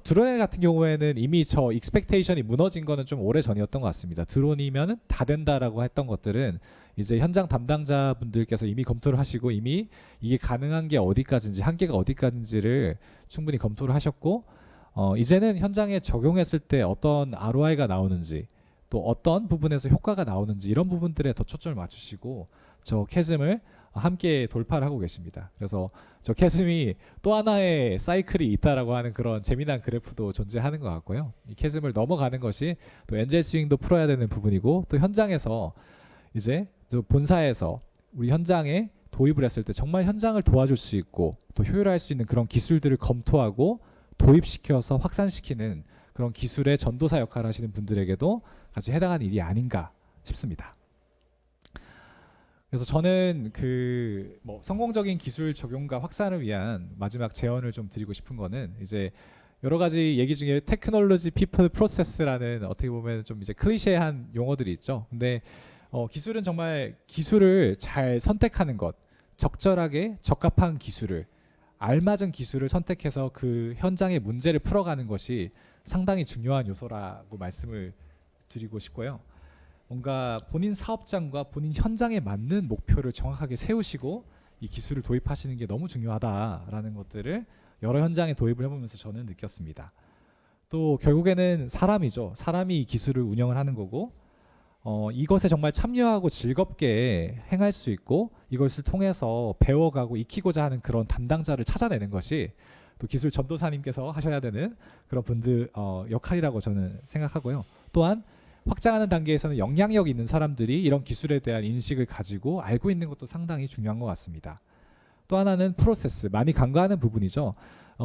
드론 같은 경우에는 이미 저 익스펙테이션이 무너진 거는 좀 오래 전이었던 것 같습니다. 드론이면은 다 된다라고 했던 것들은 이제 현장 담당자분들께서 이미 검토를 하시고 이미 이게 가능한 게 어디까지인지 한계가 어디까지인지를 충분히 검토를 하셨고 이제는 현장에 적용했을 때 어떤 ROI가 나오는지 또 어떤 부분에서 효과가 나오는지 이런 부분들에 더 초점을 맞추시고 저 캐즘을 함께 돌파를 하고 계십니다. 그래서 저 캐즘이 또 하나의 사이클이 있다라고 하는 그런 재미난 그래프도 존재하는 것 같고요. 이 캐즘을 넘어가는 것이 또 엔젤 스윙도 풀어야 되는 부분이고 또 현장에서 이제 또 본사에서 우리 현장에 도입을 했을 때 정말 현장을 도와줄 수 있고 또 효율화할 수 있는 그런 기술들을 검토하고 도입시켜서 확산시키는 그런 기술의 전도사 역할을 하시는 분들에게도 같이 해당하는 일이 아닌가 싶습니다. 그래서 저는 그 뭐 성공적인 기술 적용과 확산을 위한 마지막 제언을 좀 드리고 싶은 거는 이제 여러 가지 얘기 중에 테크놀로지, 피플, 프로세스라는 어떻게 보면 좀 이제 클리셰한 용어들이 있죠. 근데 기술은 정말 기술을 잘 선택하는 것, 적절하게 적합한 기술을 알맞은 기술을 선택해서 그 현장의 문제를 풀어가는 것이 상당히 중요한 요소라고 말씀을 드리고 싶고요. 뭔가 본인 사업장과 본인 현장에 맞는 목표를 정확하게 세우시고 이 기술을 도입하시는 게 너무 중요하다라는 것들을 여러 현장에 도입을 해보면서 저는 느꼈습니다. 또 결국에는 사람이죠. 사람이 이 기술을 운영을 하는 거고 이것에 정말 참여하고 즐겁게 행할 수 있고 이것을 통해서 배워가고 익히고자 하는 그런 담당자를 찾아내는 것이 또 기술 전도사님께서 하셔야 되는 그런 분들 역할이라고 저는 생각하고요. 또한 확장하는 단계에서는 영향력 있는 사람들이 이런 기술에 대한 인식을 가지고 알고 있는 것도 상당히 중요한 것 같습니다. 또 하나는 프로세스, 많이 간과하는 부분이죠.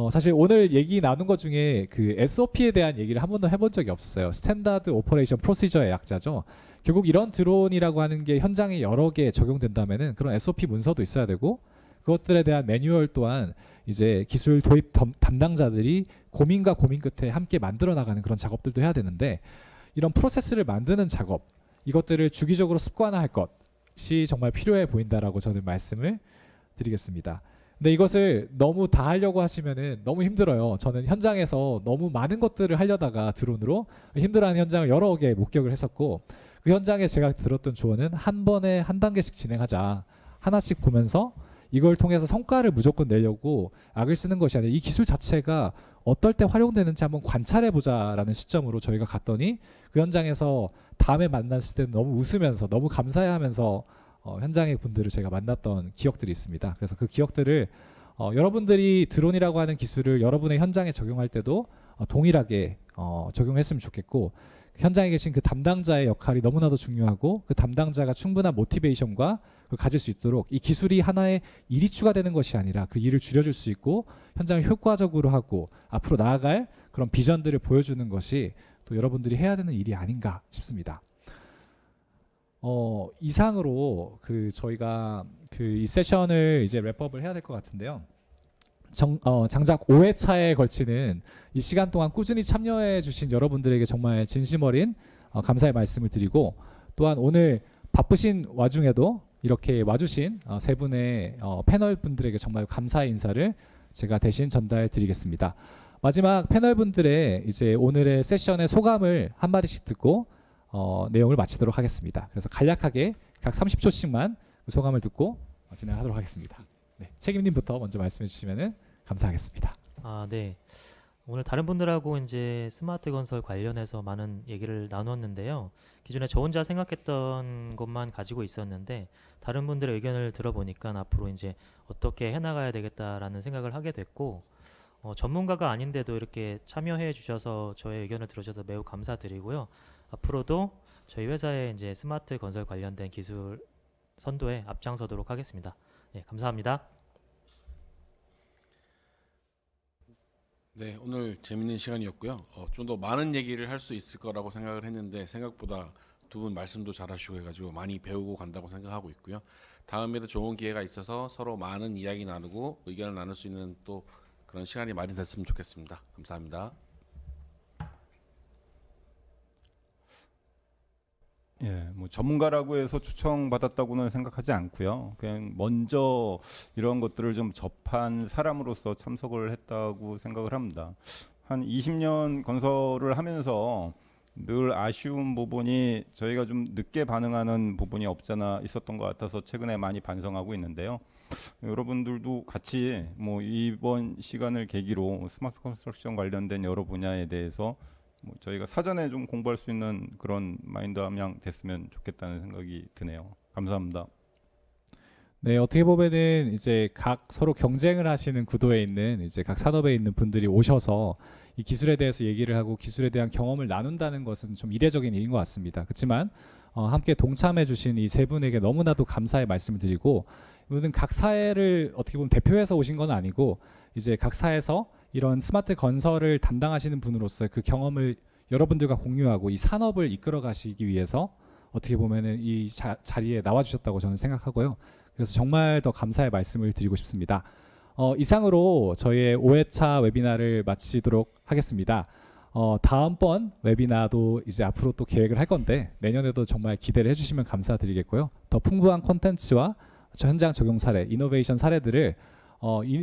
사실 오늘 얘기 나눈 것 중에 그 SOP에 대한 얘기를 한 번도 해본 적이 없어요. 스탠다드 오퍼레이션 프로시저의 약자죠. 결국 이런 드론이라고 하는 게 현장에 여러 개 적용된다면은 그런 SOP 문서도 있어야 되고 그것들에 대한 매뉴얼 또한 이제 기술 도입 담당자들이 고민과 고민 끝에 함께 만들어 나가는 그런 작업들도 해야 되는데 이런 프로세스를 만드는 작업 이것들을 주기적으로 습관화할 것이 정말 필요해 보인다라고 저는 말씀을 드리겠습니다. 근데 이것을 너무 다 하려고 하시면은 너무 힘들어요. 저는 현장에서 너무 많은 것들을 하려다가 드론으로 힘들어하는 현장을 여러 개 목격을 했었고 그 현장에 제가 들었던 조언은 한 번에 한 단계씩 진행하자. 하나씩 보면서 이걸 통해서 성과를 무조건 내려고 악을 쓰는 것이 아니라 이 기술 자체가 어떨 때 활용되는지 한번 관찰해 보자라는 시점으로 저희가 갔더니 그 현장에서 다음에 만났을 때는 너무 웃으면서 너무 감사해하면서 현장의 분들을 제가 만났던 기억들이 있습니다. 그래서 그 기억들을 여러분들이 드론이라고 하는 기술을 여러분의 현장에 적용할 때도 동일하게 적용했으면 좋겠고 현장에 계신 그 담당자의 역할이 너무나도 중요하고 그 담당자가 충분한 모티베이션과 그걸 가질 수 있도록 이 기술이 하나의 일이 추가되는 것이 아니라 그 일을 줄여줄 수 있고 현장을 효과적으로 하고 앞으로 나아갈 그런 비전들을 보여주는 것이 또 여러분들이 해야 되는 일이 아닌가 싶습니다. 이상으로 그 저희가 그 이 세션을 이제 랩업을 해야 될 것 같은데요. 장작 5회차에 걸치는 이 시간 동안 꾸준히 참여해 주신 여러분들에게 정말 진심 어린 감사의 말씀을 드리고 또한 오늘 바쁘신 와중에도 이렇게 와주신 세 분의 패널 분들에게 정말 감사의 인사를 제가 대신 전달 드리겠습니다. 마지막 패널분들의 이제 오늘의 세션의 소감을 한 마디씩 듣고 내용을 마치도록 하겠습니다. 그래서 간략하게 각 30초씩만 소감을 듣고 진행하도록 하겠습니다. 네, 책임님부터 먼저 말씀해 주시면 감사하겠습니다. 네. 오늘 다른 분들하고 이제 스마트 건설 관련해서 많은 얘기를 나눴는데요. 기존에 저 혼자 생각했던 것만 가지고 있었는데 다른 분들의 의견을 들어보니까 앞으로 이제 어떻게 해나가야 되겠다라는 생각을 하게 됐고 전문가가 아닌데도 이렇게 참여해 주셔서 저의 의견을 들어주셔서 매우 감사드리고요. 앞으로도 저희 회사의 이제 스마트 건설 관련된 기술 선도에 앞장서도록 하겠습니다. 네, 감사합니다. 네, 오늘 재밌는 시간이었고요. 좀 더 많은 얘기를 할 수 있을 거라고 생각을 했는데 생각보다 두 분 말씀도 잘하시고 해가지고 많이 배우고 간다고 생각하고 있고요. 다음에도 좋은 기회가 있어서 서로 많은 이야기 나누고 의견을 나눌 수 있는 또 그런 시간이 마련됐으면 좋겠습니다. 감사합니다. 예, 뭐 전문가라고 해서 초청받았다고는 생각하지 않고요. 그냥 먼저 이런 것들을 좀 접한 사람으로서 참석을 했다고 생각을 합니다. 한 20년 건설을 하면서 늘 아쉬운 부분이 저희가 좀 늦게 반응하는 부분이 없잖아 있었던 것 같아서 최근에 많이 반성하고 있는데요. 여러분들도 같이 뭐 이번 시간을 계기로 스마트 컨스트럭션 관련된 여러 분야에 대해서 뭐 저희가 사전에 좀 공부할 수 있는 그런 마인드 함양 됐으면 좋겠다는 생각이 드네요. 감사합니다. 네, 어떻게 보면은 이제 각 서로 경쟁을 하시는 구도에 있는 이제 각 산업에 있는 분들이 오셔서 이 기술에 대해서 얘기를 하고 기술에 대한 경험을 나눈다는 것은 좀 이례적인 일인 것 같습니다. 그렇지만 함께 동참해 주신 이 세 분에게 너무나도 감사의 말씀을 드리고, 이분은 각 사회를 어떻게 보면 대표해서 오신 건 아니고 이제 각 사에서 이런 스마트 건설을 담당하시는 분으로서 그 경험을 여러분들과 공유하고 이 산업을 이끌어 가시기 위해서 어떻게 보면은 이 자리에 나와 주셨다고 저는 생각하고요. 그래서 정말 더 감사의 말씀을 드리고 싶습니다. 이상으로 저희의 5회차 웨비나를 마치도록 하겠습니다. 다음번 웨비나도 이제 앞으로 또 계획을 할 건데 내년에도 정말 기대를 해주시면 감사드리겠고요. 더 풍부한 콘텐츠와 현장 적용 사례, 이노베이션 사례들을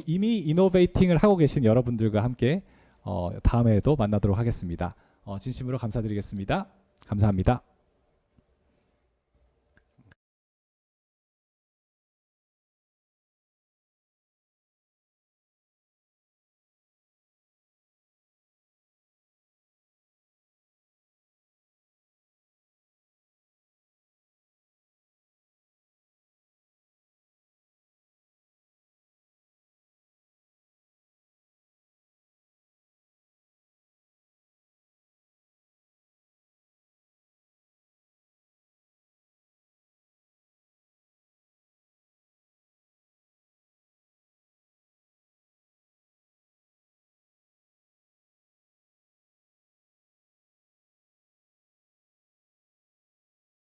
이미 이노베이팅을 하고 계신 여러분들과 함께 다음에도 만나도록 하겠습니다. 진심으로 감사드리겠습니다. 감사합니다.